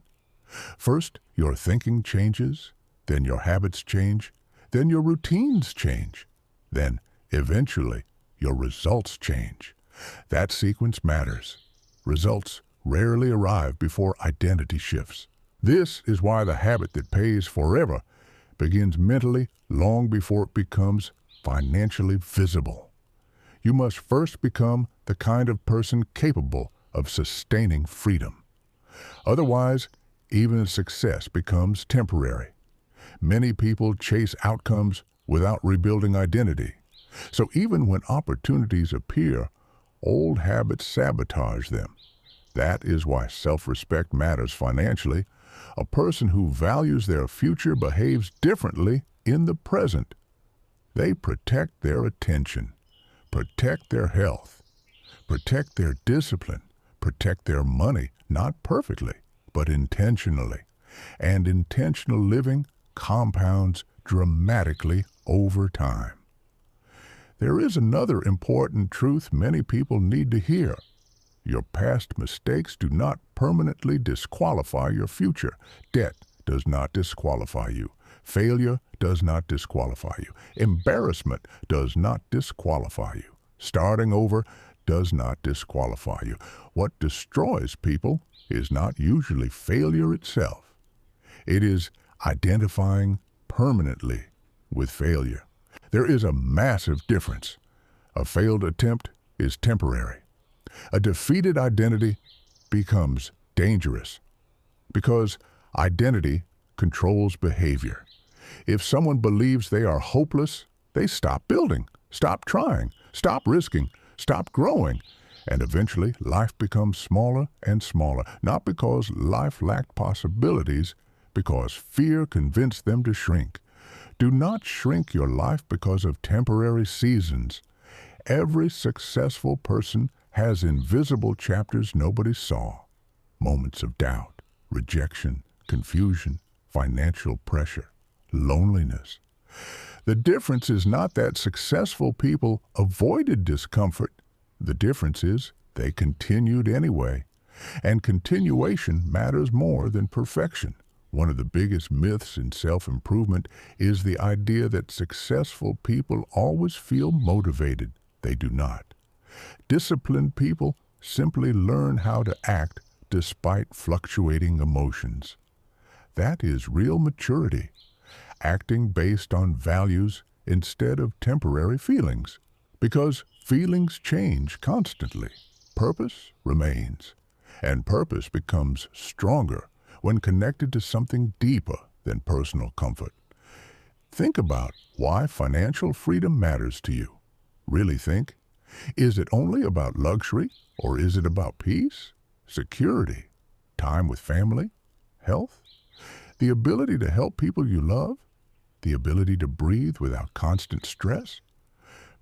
First, your thinking changes, then your habits change, then your routines change, then, eventually, your results change. That sequence matters. Results rarely arrive before identity shifts. This is why the habit that pays forever begins mentally long before it becomes financially visible. You must first become the kind of person capable of sustaining freedom. Otherwise, even success becomes temporary. Many people chase outcomes without rebuilding identity. So even when opportunities appear, old habits sabotage them. That is why self-respect matters financially. A person who values their future behaves differently in the present. They protect their attention, protect their health, protect their discipline, protect their money, not perfectly, but intentionally. And intentional living compounds dramatically over time. There is another important truth many people need to hear. Your past mistakes do not permanently disqualify your future. Debt does not disqualify you. Failure does not disqualify you. Embarrassment does not disqualify you. Starting over does not disqualify you. What destroys people is not usually failure itself. It is identifying permanently with failure. There is a massive difference. A failed attempt is temporary. A defeated identity becomes dangerous because identity controls behavior. If someone believes they are hopeless, they stop building, stop trying, stop risking, stop growing, and eventually life becomes smaller and smaller, not because life lacked possibilities, because fear convinced them to shrink. Do not shrink your life because of temporary seasons. Every successful person has invisible chapters nobody saw. Moments of doubt, rejection, confusion, financial pressure, loneliness. The difference is not that successful people avoided discomfort. The difference is they continued anyway. And continuation matters more than perfection. One of the biggest myths in self-improvement is the idea that successful people always feel motivated. They do not. Disciplined people simply learn how to act despite fluctuating emotions. That is real maturity, acting based on values instead of temporary feelings, because feelings change constantly. purpose remains, and purpose becomes stronger when connected to something deeper than personal comfort. Think about why financial freedom matters to you. Really think. Is it only about luxury, or is it about peace, security, time with family, health, the ability to help people you love, the ability to breathe without constant stress?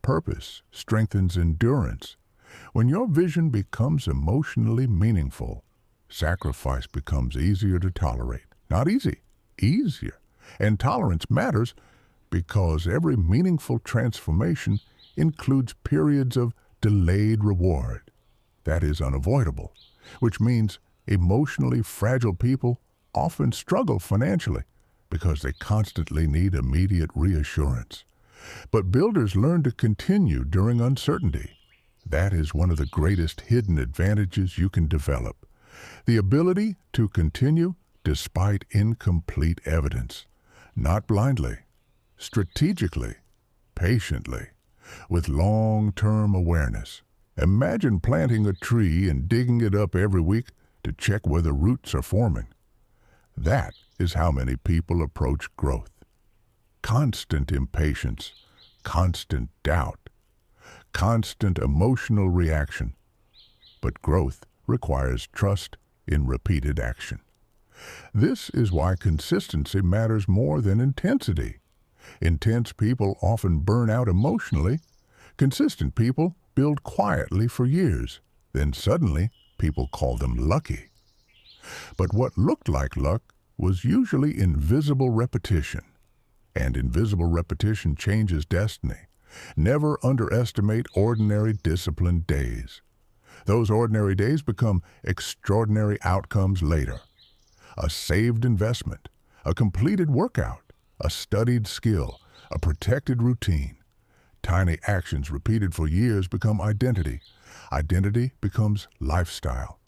Purpose strengthens endurance. When your vision becomes emotionally meaningful, sacrifice becomes easier to tolerate. Not easy, easier. And tolerance matters because every meaningful transformation includes periods of delayed reward. That is unavoidable, which means emotionally fragile people often struggle financially because they constantly need immediate reassurance. But builders learn to continue during uncertainty. That is one of the greatest hidden advantages you can develop. The ability to continue despite incomplete evidence, not blindly, strategically, patiently, with long-term awareness. Imagine planting a tree and digging it up every week to check whether roots are forming. That is how many people approach growth. Constant impatience, constant doubt, constant emotional reaction. But growth requires trust in repeated action. This is why consistency matters more than intensity. Intense people often burn out emotionally. Consistent people build quietly for years. Then suddenly, people call them lucky. But what looked like luck was usually invisible repetition. And invisible repetition changes destiny. Never underestimate ordinary disciplined days. Those ordinary days become extraordinary outcomes later. A saved investment, a completed workout, a studied skill, a protected routine. Tiny actions repeated for years become identity. Identity becomes lifestyle.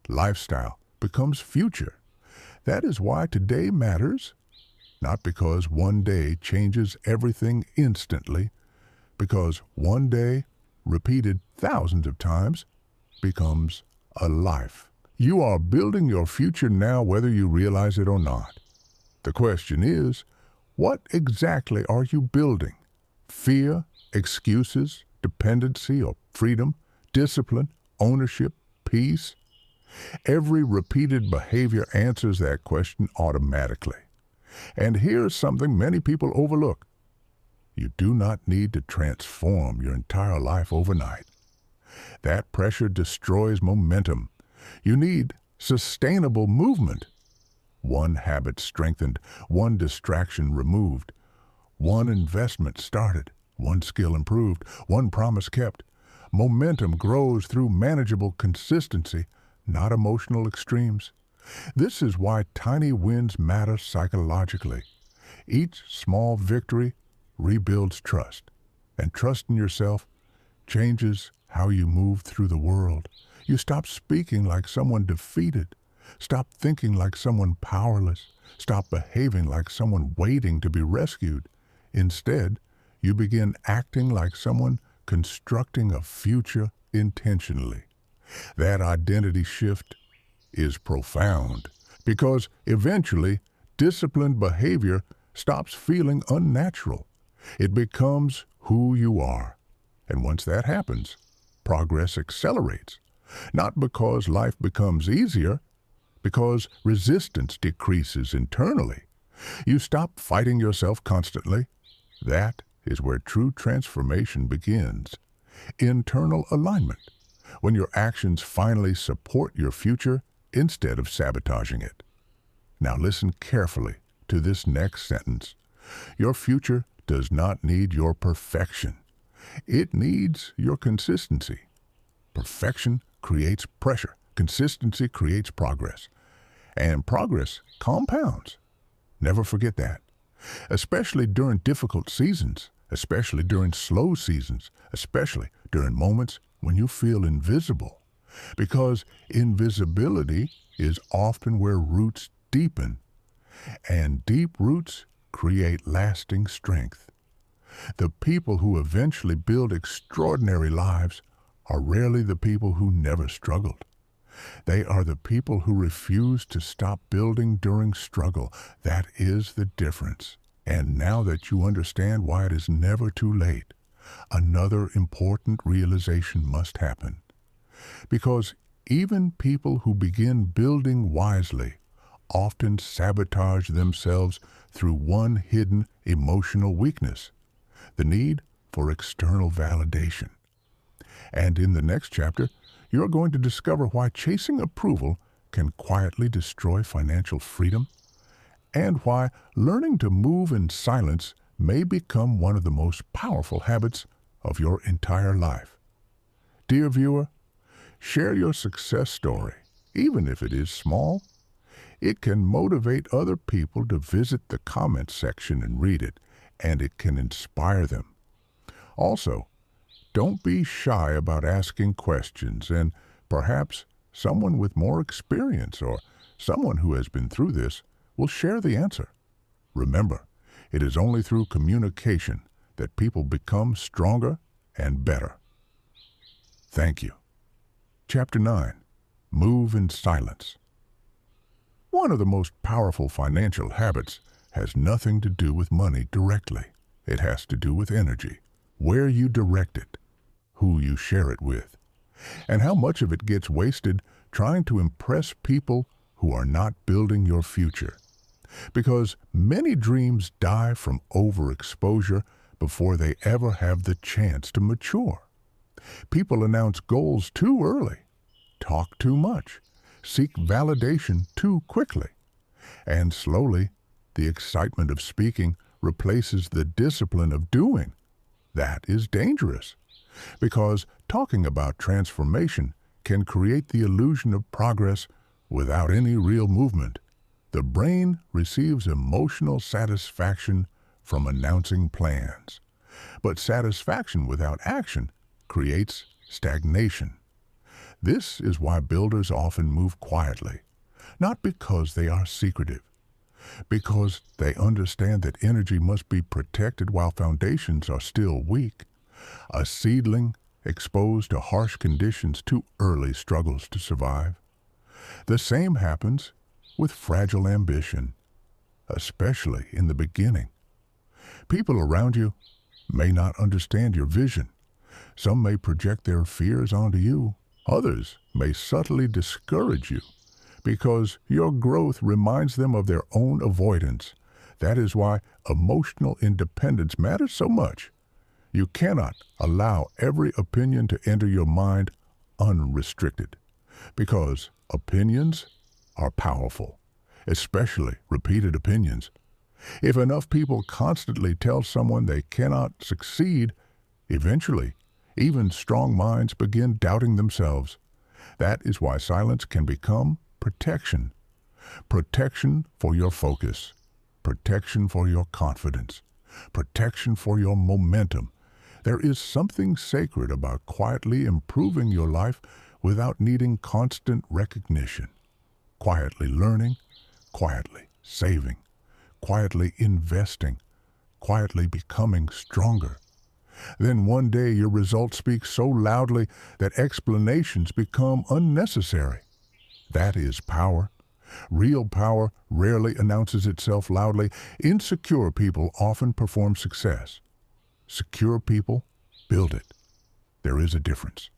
Lifestyle becomes future. That is why today matters, not because one day changes everything instantly, because one day, repeated thousands of times, becomes a life. You are building your future now whether you realize it or not. The question is, what exactly are you building? Fear, excuses, dependency or freedom, discipline, ownership, peace? Every repeated behavior answers that question automatically. And here's something many people overlook. You do not need to transform your entire life overnight. That pressure destroys momentum. You need sustainable movement. One habit strengthened, one distraction removed, one investment started, one skill improved, one promise kept. Momentum grows through manageable consistency, not emotional extremes. This is why tiny wins matter psychologically. Each small victory rebuilds trust, and trust in yourself changes how you move through the world. You stop speaking like someone defeated. Stop thinking like someone powerless. Stop behaving like someone waiting to be rescued. Instead, you begin acting like someone constructing a future intentionally. That identity shift is profound because eventually disciplined behavior stops feeling unnatural. It becomes who you are. And once that happens, progress accelerates. Not because life becomes easier, because resistance decreases internally. You stop fighting yourself constantly. That is where true transformation begins. Internal alignment, when your actions finally support your future instead of sabotaging it. Now listen carefully to this next sentence. Your future does not need your perfection. It needs your consistency. Perfection creates pressure. Consistency creates progress. And progress compounds. Never forget that. Especially during difficult seasons, especially during slow seasons, especially during moments when you feel invisible. Because invisibility is often where roots deepen, and deep roots create lasting strength. The people who eventually build extraordinary lives are rarely the people who never struggled. They are the people who refuse to stop building during struggle. That is the difference. And now that you understand why it is never too late, another important realization must happen. Because even people who begin building wisely often sabotage themselves through one hidden emotional weakness, the need for external validation. And in the next chapter, you're going to discover why chasing approval can quietly destroy financial freedom, and why learning to move in silence may become one of the most powerful habits of your entire life. Dear viewer, share your success story, even if it is small. It can motivate other people to visit the comments section and read it, and it can inspire them. Also, don't be shy about asking questions, and perhaps someone with more experience or someone who has been through this will share the answer. Remember, it is only through communication that people become stronger and better. Thank you. Chapter 9. Move in Silence. One of the most powerful financial habits has nothing to do with money directly. It has to do with energy, where you direct it, who you share it with, and how much of it gets wasted trying to impress people who are not building your future. Because many dreams die from overexposure before they ever have the chance to mature. People announce goals too early, talk too much, seek validation too quickly, and slowly the excitement of speaking replaces the discipline of doing. That is dangerous, because talking about transformation can create the illusion of progress without any real movement. The brain receives emotional satisfaction from announcing plans, but satisfaction without action creates stagnation. This is why builders often move quietly, not because they are secretive, because they understand that energy must be protected while foundations are still weak. A seedling exposed to harsh conditions too early struggles to survive. The same happens with fragile ambition, especially in the beginning. People around you may not understand your vision. Some may project their fears onto you. Others may subtly discourage you because your growth reminds them of their own avoidance. That is why emotional independence matters so much. You cannot allow every opinion to enter your mind unrestricted, because opinions are powerful, especially repeated opinions. If enough people constantly tell someone they cannot succeed, eventually, even strong minds begin doubting themselves. That is why silence can become protection. Protection for your focus, protection for your confidence, protection for your momentum. There is something sacred about quietly improving your life without needing constant recognition. Quietly learning, quietly saving, quietly investing, quietly becoming stronger. Then one day your results speak so loudly that explanations become unnecessary. That is power. Real power rarely announces itself loudly. Insecure people often perform success. Secure people build it. There is a difference.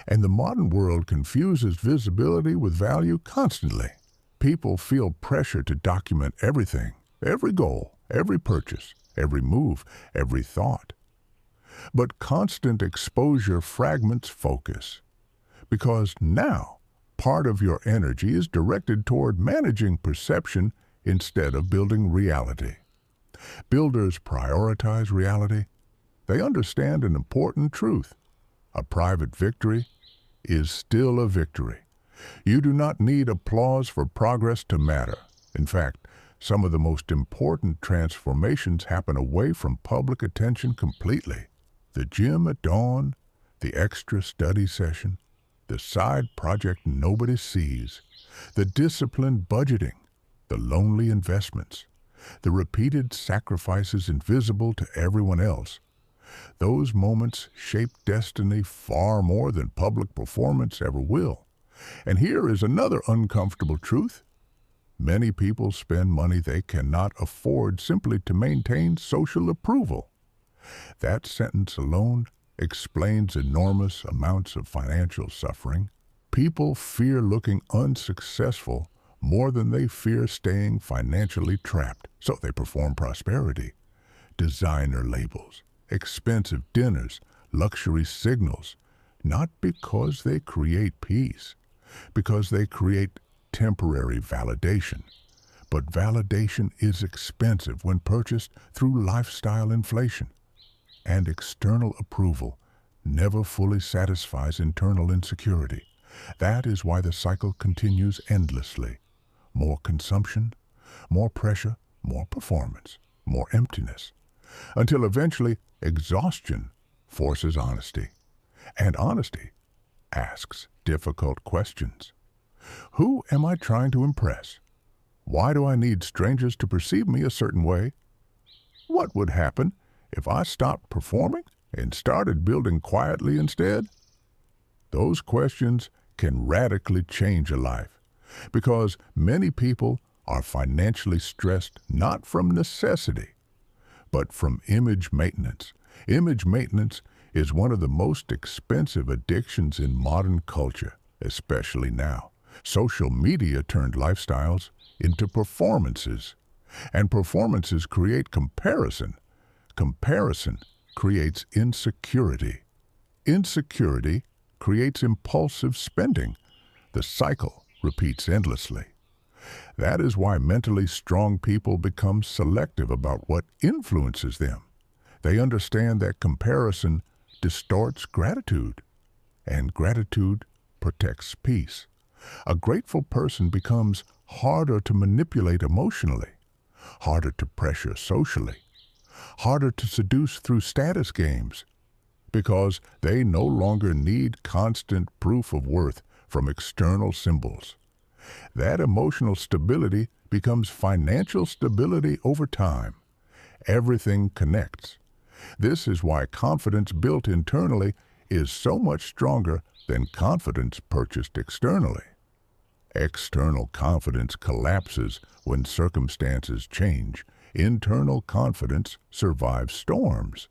And the modern world confuses visibility with value constantly. People feel pressure to document everything, every goal, every purchase, every move, every thought. But constant exposure fragments focus, because now part of your energy is directed toward managing perception instead of building reality. Builders prioritize reality. They understand an important truth. A private victory is still a victory. You do not need applause for progress to matter. In fact, some of the most important transformations happen away from public attention completely. The gym at dawn, the extra study session, the side project nobody sees, the disciplined budgeting, the lonely investments, the repeated sacrifices invisible to everyone else. Those moments shape destiny far more than public performance ever will. And here is another uncomfortable truth. Many people spend money they cannot afford simply to maintain social approval. That sentence alone explains enormous amounts of financial suffering. People fear looking unsuccessful more than they fear staying financially trapped, so they perform prosperity. Designer labels, expensive dinners, luxury signals, not because they create peace, because they create temporary validation. But validation is expensive when purchased through lifestyle inflation. And external approval never fully satisfies internal insecurity. That is why the cycle continues endlessly. More consumption, more pressure, more performance, more emptiness, until eventually exhaustion forces honesty. And honesty asks difficult questions. Who am I trying to impress? Why do I need strangers to perceive me a certain way? What would happen if I stopped performing and started building quietly instead? Those questions can radically change a life, because many people are financially stressed not from necessity, but from image maintenance. Image maintenance is one of the most expensive addictions in modern culture, especially now. Social media turned lifestyles into performances, and performances create comparison. Comparison creates insecurity. Insecurity creates impulsive spending. The cycle repeats endlessly. That is why mentally strong people become selective about what influences them. They understand that comparison distorts gratitude, and gratitude protects peace. A grateful person becomes harder to manipulate emotionally, harder to pressure socially, harder to seduce through status games, because they no longer need constant proof of worth from external symbols. That emotional stability becomes financial stability over time. Everything connects. This is why confidence built internally is so much stronger than confidence purchased externally. External confidence collapses when circumstances change. Internal confidence survives storms.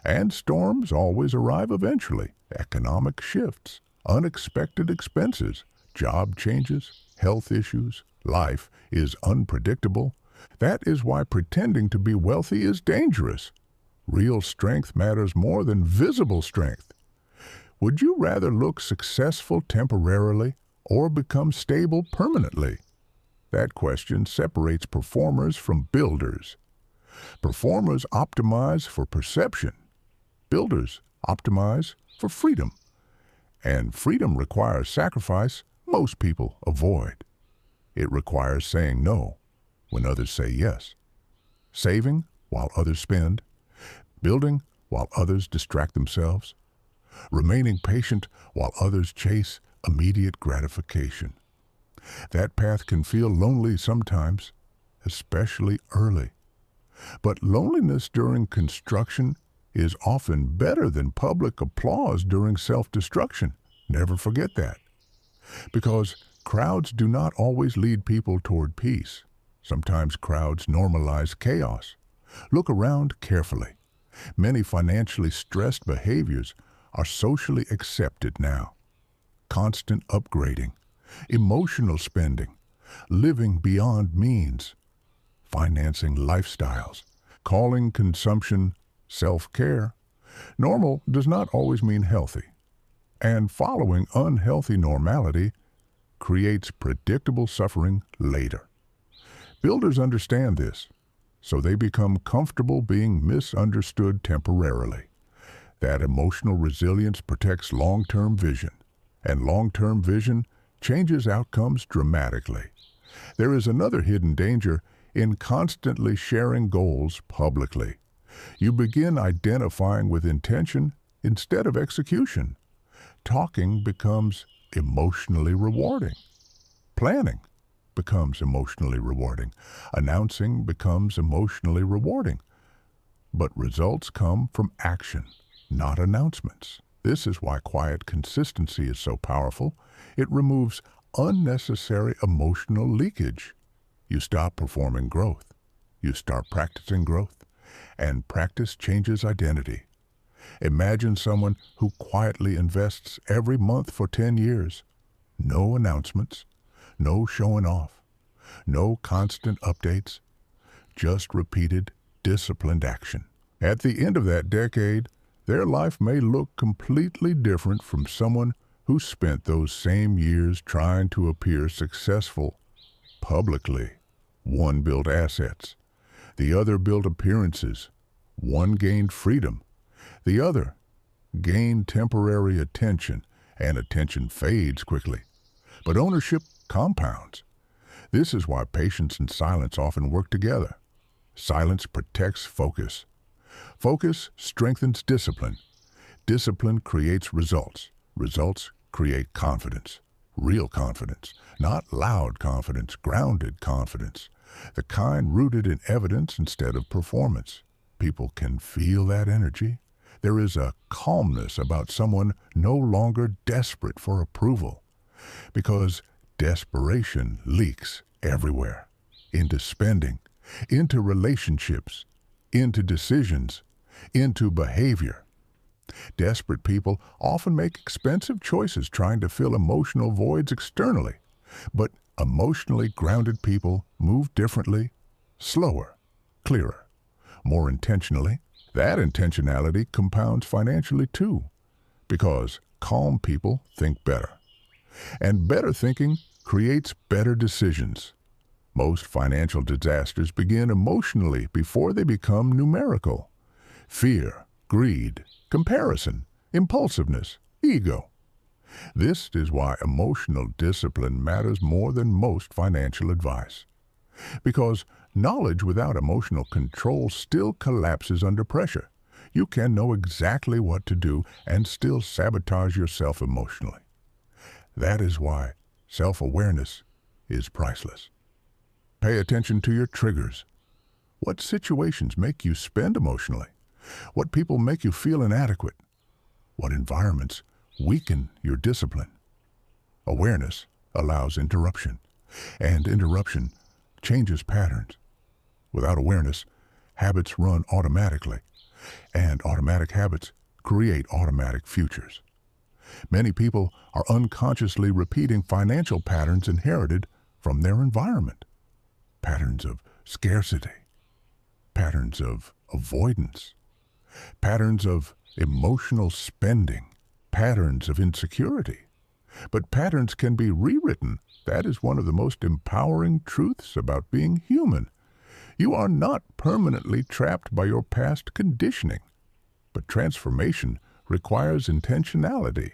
And storms always arrive eventually. Economic shifts, unexpected expenses, job changes, health issues. Life is unpredictable. That is why pretending to be wealthy is dangerous. Real strength matters more than visible strength. Would you rather look successful temporarily or become stable permanently? That question separates performers from builders. Performers optimize for perception. Builders optimize for freedom. And freedom requires sacrifice most people avoid. It requires saying no when others say yes, saving while others spend, building while others distract themselves, remaining patient while others chase immediate gratification. That path can feel lonely sometimes, especially early. But loneliness during construction is often better than public applause during self-destruction. Never forget that. Because crowds do not always lead people toward peace. Sometimes crowds normalize chaos. Look around carefully. Many financially stressed behaviors are socially accepted now. Constant upgrading, emotional spending, living beyond means, financing lifestyles, calling consumption self-care. Normal does not always mean healthy, and following unhealthy normality creates predictable suffering later. Builders understand this, so they become comfortable being misunderstood temporarily. That emotional resilience protects long-term vision, and long-term vision changes outcomes dramatically. There is another hidden danger in constantly sharing goals publicly. You begin identifying with intention instead of execution. Talking becomes emotionally rewarding. Planning becomes emotionally rewarding. Announcing becomes emotionally rewarding. But results come from action, not announcements. This is why quiet consistency is so powerful. It removes unnecessary emotional leakage. You stop performing growth. You start practicing growth. And practice changes identity. Imagine someone who quietly invests every month for 10 years. No announcements, no showing off, no constant updates, just repeated, disciplined action. At the end of that decade, their life may look completely different from someone who spent those same years trying to appear successful publicly. One built assets, the other built appearances. One gained freedom, the other gained temporary attention, and attention fades quickly. But ownership compounds. This is why patience and silence often work together. Silence protects focus. Focus strengthens discipline. Discipline creates results. Results create confidence. Real confidence, not loud confidence, grounded confidence. The kind rooted in evidence instead of performance. People can feel that energy. There is a calmness about someone no longer desperate for approval, because desperation leaks everywhere, into spending, into relationships, into decisions, into behavior. Desperate people often make expensive choices trying to fill emotional voids externally, but emotionally grounded people move differently, slower, clearer, more intentionally. That intentionality compounds financially too, because calm people think better. And better thinking creates better decisions. Most financial disasters begin emotionally before they become numerical. Fear, greed, comparison, impulsiveness, ego. This is why emotional discipline matters more than most financial advice. Because knowledge without emotional control still collapses under pressure. You can know exactly what to do and still sabotage yourself emotionally. That is why self-awareness is priceless. Pay attention to your triggers. What situations make you spend emotionally? What people make you feel inadequate? What environments weaken your discipline? Awareness allows interruption, and interruption changes patterns. Without awareness, habits run automatically, and automatic habits create automatic futures. Many people are unconsciously repeating financial patterns inherited from their environment. Patterns of scarcity, patterns of avoidance, patterns of emotional spending, patterns of insecurity. But patterns can be rewritten. That is one of the most empowering truths about being human. You are not permanently trapped by your past conditioning. But transformation requires intentionality.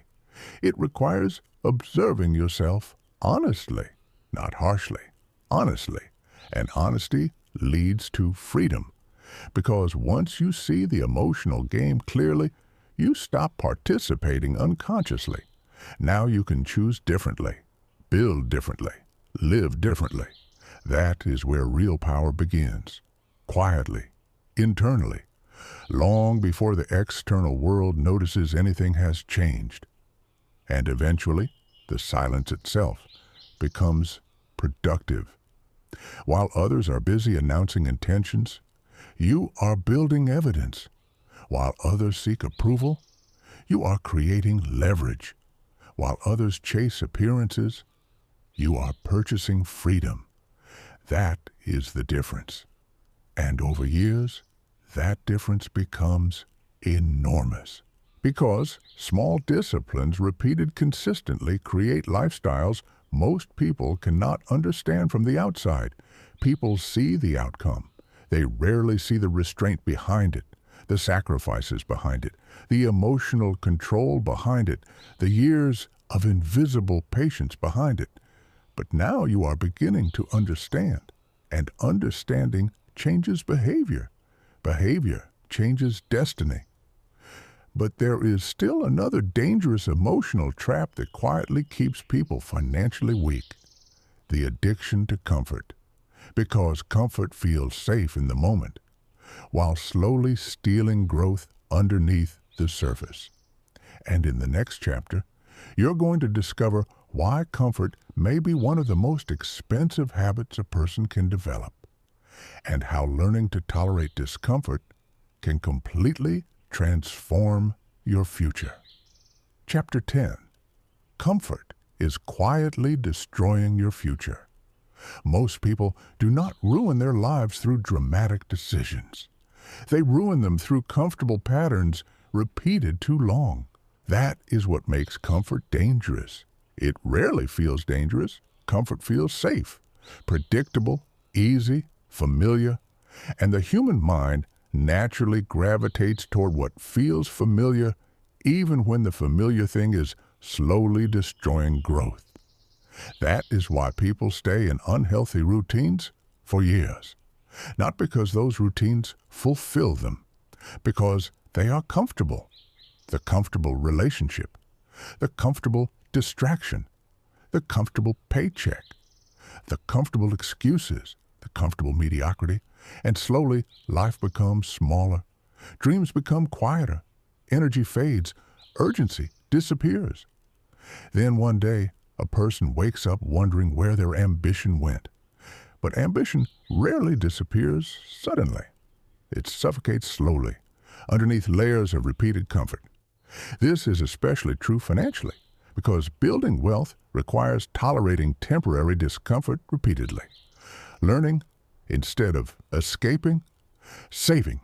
It requires observing yourself honestly, not harshly, honestly. And honesty leads to freedom. Because once you see the emotional game clearly, you stop participating unconsciously. Now you can choose differently, build differently, live differently. That is where real power begins. Quietly, internally, long before the external world notices anything has changed. And eventually, the silence itself becomes productive. While others are busy announcing intentions, you are building evidence. While others seek approval, you are creating leverage. While others chase appearances, you are purchasing freedom. That is the difference. And over years, that difference becomes enormous. Because small disciplines repeated consistently create lifestyles most people cannot understand from the outside. People see the outcome. They rarely see the restraint behind it, the sacrifices behind it, the emotional control behind it, the years of invisible patience behind it. But now you are beginning to understand, and understanding changes behavior. Behavior changes destiny. But there is still another dangerous emotional trap that quietly keeps people financially weak: the addiction to comfort. Because comfort feels safe in the moment. while slowly stealing growth underneath the surface. And in the next chapter, you're going to discover why comfort may be one of the most expensive habits a person can develop, and how learning to tolerate discomfort can completely transform your future. Chapter 10. Comfort is quietly destroying your future. Most people do not ruin their lives through dramatic decisions. They ruin them through comfortable patterns repeated too long. That is what makes comfort dangerous. It rarely feels dangerous. Comfort feels safe, predictable, easy, familiar, and the human mind naturally gravitates toward what feels familiar even when the familiar thing is slowly destroying growth. That is why people stay in unhealthy routines for years. Not because those routines fulfill them, because they are comfortable. The comfortable relationship, the comfortable distraction, the comfortable paycheck, the comfortable excuses, the comfortable mediocrity, and slowly life becomes smaller. Dreams become quieter. Energy fades. Urgency disappears. Then one day, a person wakes up wondering where their ambition went. But ambition rarely disappears suddenly. It suffocates slowly, underneath layers of repeated comfort. This is especially true financially, because building wealth requires tolerating temporary discomfort repeatedly. Learning instead of escaping, saving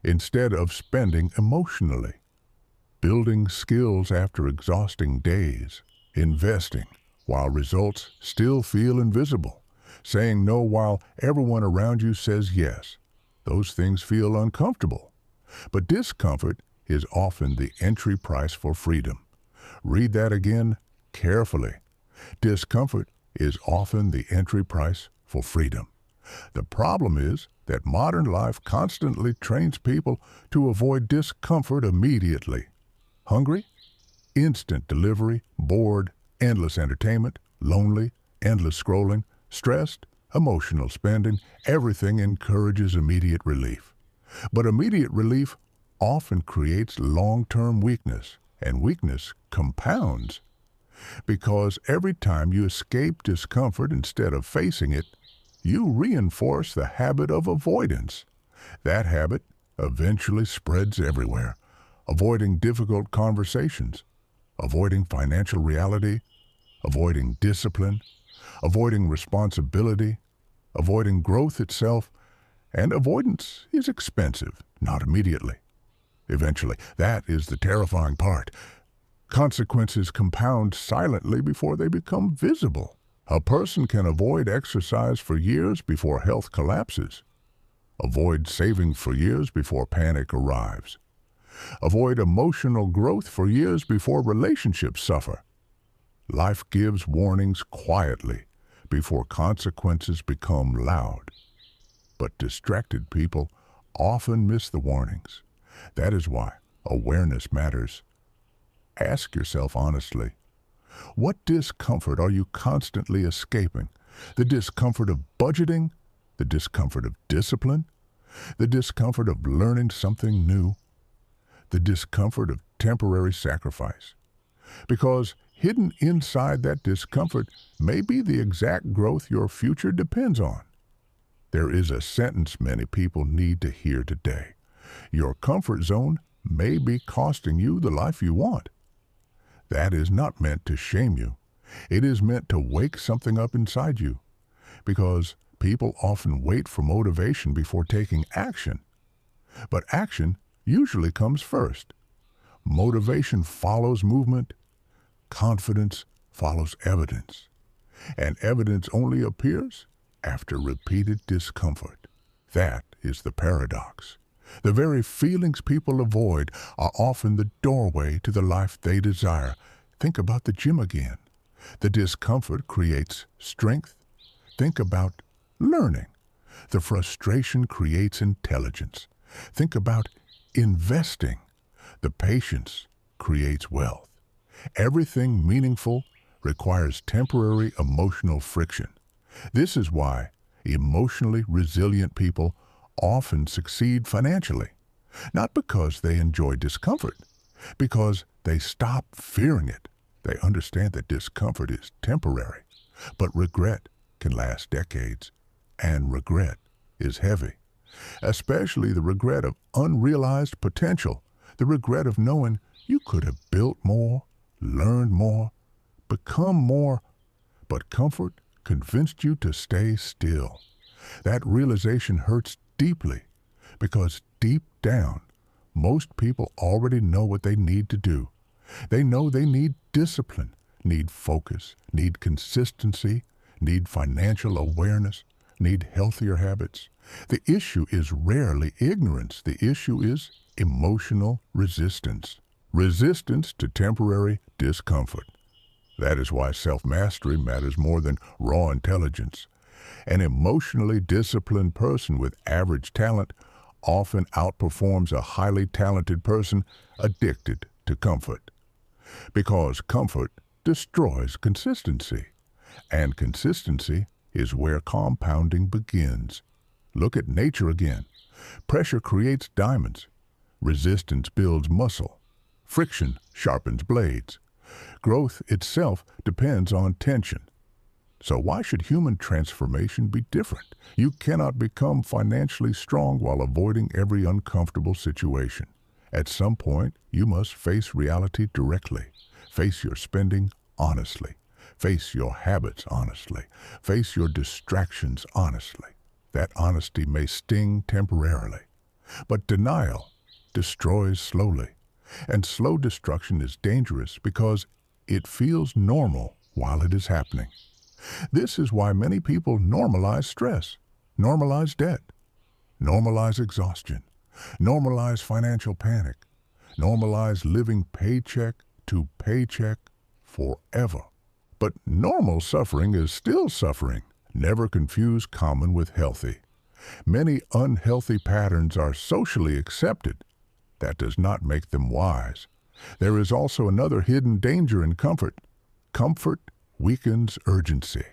instead of spending emotionally, building skills after exhausting days, investing while results still feel invisible, saying no while everyone around you says yes. Those things feel uncomfortable, but discomfort is often the entry price for freedom. Read that again carefully. Discomfort is often the entry price for freedom. The problem is that modern life constantly trains people to avoid discomfort immediately. Hungry? Instant delivery. Bored? Endless entertainment. Lonely? Endless scrolling. Stressed? Emotional spending. Everything encourages immediate relief. But immediate relief often creates long-term weakness, and weakness compounds. Because every time you escape discomfort instead of facing it, you reinforce the habit of avoidance. That habit eventually spreads everywhere, avoiding difficult conversations, avoiding financial reality, avoiding discipline, avoiding responsibility, avoiding growth itself, and avoidance is expensive, not immediately. Eventually, that is the terrifying part. Consequences compound silently before they become visible. A person can avoid exercise for years before health collapses, avoid saving for years before panic arrives, avoid emotional growth for years before relationships suffer. Life gives warnings quietly before consequences become loud. But distracted people often miss the warnings. That is why awareness matters. Ask yourself honestly, what discomfort are you constantly escaping? The discomfort of budgeting? The discomfort of discipline? The discomfort of learning something new? The discomfort of temporary sacrifice? Because hidden inside that discomfort may be the exact growth your future depends on. There is a sentence many people need to hear today. Your comfort zone may be costing you the life you want. That is not meant to shame you. It is meant to wake something up inside you. Because people often wait for motivation before taking action. But action usually comes first. Motivation follows movement. Confidence follows evidence. And evidence only appears after repeated discomfort. That is the paradox. The very feelings people avoid are often the doorway to the life they desire. Think about the gym again. The discomfort creates strength. Think about learning. The frustration creates intelligence. Think about investing. The patience creates wealth. Everything meaningful requires temporary emotional friction. This is why emotionally resilient people often succeed financially, not because they enjoy discomfort, because they stop fearing it. They understand that discomfort is temporary, but regret can last decades, and regret is heavy, especially the regret of unrealized potential, the regret of knowing you could have built more, learned more, become more, but comfort convinced you to stay still. That realization hurts deeply because deep down, most people already know what they need to do. They know they need discipline, need focus, need consistency, need financial awareness, need healthier habits. The issue is rarely ignorance. The issue is emotional resistance. Resistance to temporary discomfort. That is why self-mastery matters more than raw intelligence. An emotionally disciplined person with average talent often outperforms a highly talented person addicted to comfort. Because comfort destroys consistency, and consistency is where compounding begins. Look at nature again. Pressure creates diamonds. Resistance builds muscle. Friction sharpens blades. Growth itself depends on tension. So why should human transformation be different? You cannot become financially strong while avoiding every uncomfortable situation. At some point, you must face reality directly. Face your spending honestly. Face your habits honestly. Face your distractions honestly. That honesty may sting temporarily, but denial destroys slowly. And slow destruction is dangerous because it feels normal while it is happening. This is why many people normalize stress, normalize debt, normalize exhaustion, normalize financial panic, normalize living paycheck to paycheck forever. But normal suffering is still suffering. Never confuse common with healthy. Many unhealthy patterns are socially accepted. That does not make them wise. There is also another hidden danger in comfort. Comfort weakens urgency,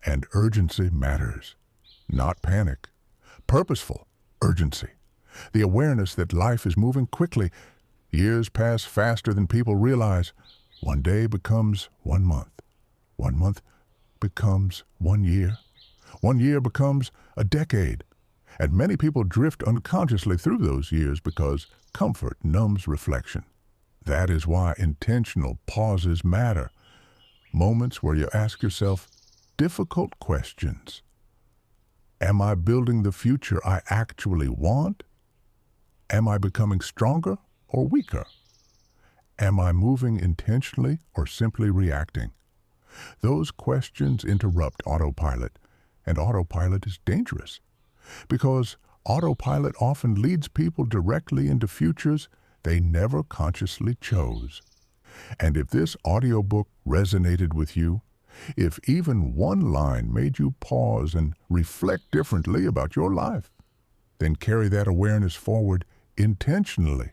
and urgency matters. Not panic. Purposeful urgency. The awareness that life is moving quickly. Years pass faster than people realize. One day becomes 1 month. 1 month becomes 1 year. 1 year becomes a decade. And many people drift unconsciously through those years because comfort numbs reflection. That is why intentional pauses matter. Moments where you ask yourself difficult questions. Am I building the future I actually want? Am I becoming stronger or weaker? Am I moving intentionally or simply reacting? Those questions interrupt autopilot, and autopilot is dangerous because autopilot often leads people directly into futures they never consciously chose. And if this audiobook resonated with you, if even one line made you pause and reflect differently about your life, then carry that awareness forward intentionally.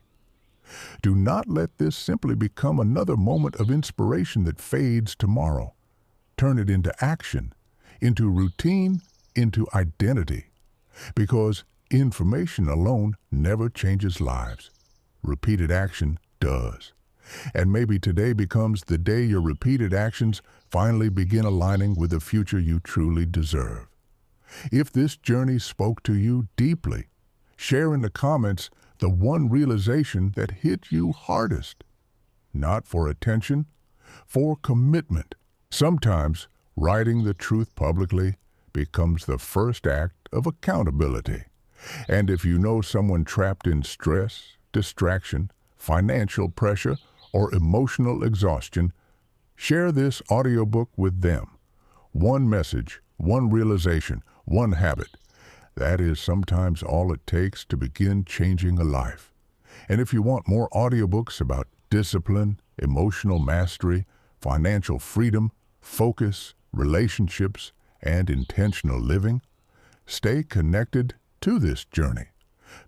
Do not let this simply become another moment of inspiration that fades tomorrow. Turn it into action, into routine, into identity. Because information alone never changes lives. Repeated action does. And maybe today becomes the day your repeated actions finally begin aligning with the future you truly deserve. If this journey spoke to you deeply, share in the comments the one realization that hit you hardest. Not for attention, for commitment. Sometimes writing the truth publicly becomes the first act of accountability. And if you know someone trapped in stress, distraction, financial pressure, or emotional exhaustion, share this audiobook with them. One message, one realization, one habit. That is sometimes all it takes to begin changing a life. And if you want more audiobooks about discipline, emotional mastery, financial freedom, focus, relationships, and intentional living, stay connected to this journey.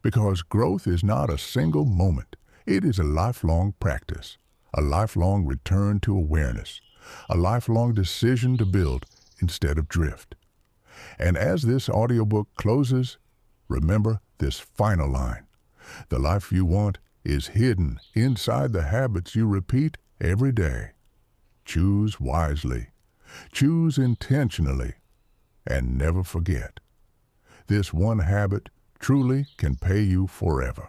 Because growth is not a single moment. It is a lifelong practice, a lifelong return to awareness, a lifelong decision to build instead of drift. And as this audiobook closes, Remember this final line. The life you want is hidden inside the habits you repeat every day. Choose wisely. Choose intentionally. And never forget, this one habit truly can pay you forever.